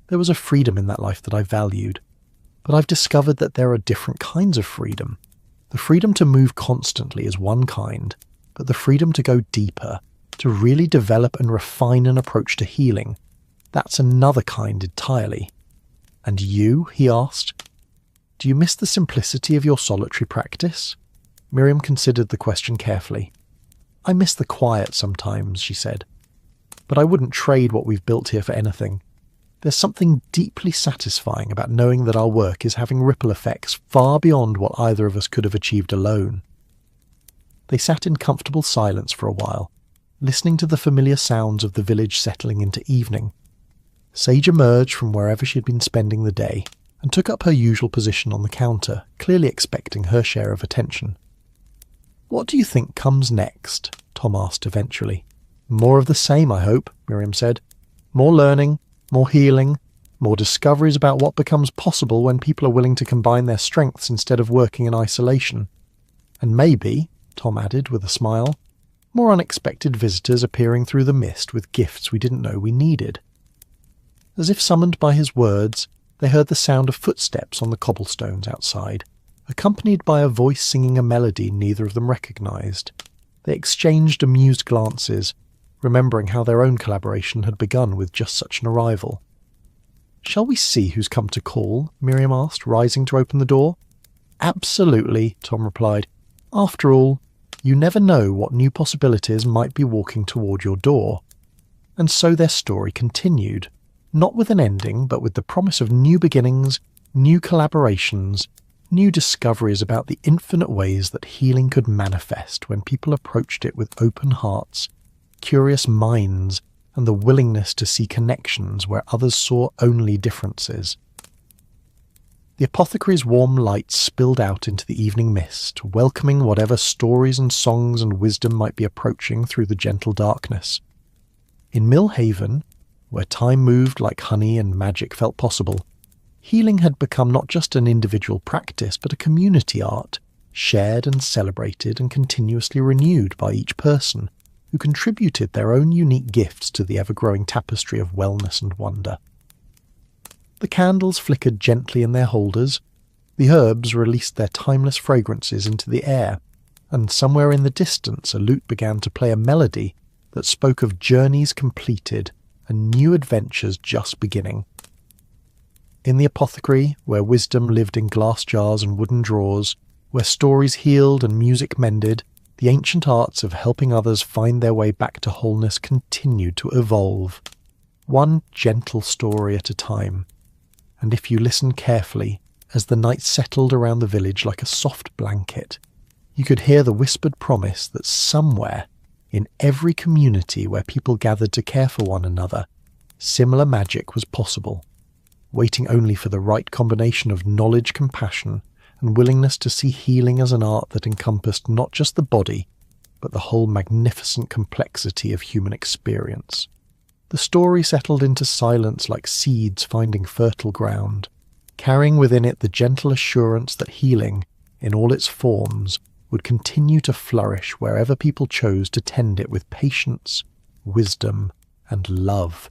"There was a freedom in that life that I valued. But I've discovered that there are different kinds of freedom. The freedom to move constantly is one kind, but the freedom to go deeper, to really develop and refine an approach to healing, that's another kind entirely." "And you?" he asked. "Do you miss the simplicity of your solitary practice?" Miriam considered the question carefully. "I miss the quiet sometimes," she said. "But I wouldn't trade what we've built here for anything. There's something deeply satisfying about knowing that our work is having ripple effects far beyond what either of us could have achieved alone." They sat in comfortable silence for a while, listening to the familiar sounds of the village settling into evening. Sage emerged from wherever she had been spending the day and took up her usual position on the counter, clearly expecting her share of attention. "What do you think comes next?" Tom asked eventually. "More of the same, I hope," Miriam said. "More learning, more healing, more discoveries about what becomes possible when people are willing to combine their strengths instead of working in isolation. And maybe," Tom added with a smile, "more unexpected visitors appearing through the mist with gifts we didn't know we needed." As if summoned by his words, they heard the sound of footsteps on the cobblestones outside, accompanied by a voice singing a melody neither of them recognized. They exchanged amused glances, remembering how their own collaboration had begun with just such an arrival. "Shall we see who's come to call?" Miriam asked, rising to open the door. "Absolutely," Tom replied. "After all, you never know what new possibilities might be walking toward your door." And so their story continued, not with an ending, but with the promise of new beginnings, new collaborations, new discoveries about the infinite ways that healing could manifest when people approached it with open hearts, curious minds, and the willingness to see connections where others saw only differences. The apothecary's warm light spilled out into the evening mist, welcoming whatever stories and songs and wisdom might be approaching through the gentle darkness. In Mill Haven, where time moved like honey and magic felt possible, healing had become not just an individual practice but a community art, shared and celebrated and continuously renewed by each person, who contributed their own unique gifts to the ever-growing tapestry of wellness and wonder. The candles flickered gently in their holders, the herbs released their timeless fragrances into the air, and somewhere in the distance a lute began to play a melody that spoke of journeys completed and new adventures just beginning. In the apothecary, where wisdom lived in glass jars and wooden drawers, where stories healed and music mended, the ancient arts of helping others find their way back to wholeness continued to evolve, one gentle story at a time. And if you listened carefully, as the night settled around the village like a soft blanket, you could hear the whispered promise that somewhere, in every community where people gathered to care for one another, similar magic was possible, waiting only for the right combination of knowledge, compassion, and willingness to see healing as an art that encompassed not just the body, but the whole magnificent complexity of human experience. The story settled into silence like seeds finding fertile ground, carrying within it the gentle assurance that healing, in all its forms, would continue to flourish wherever people chose to tend it with patience, wisdom, and love.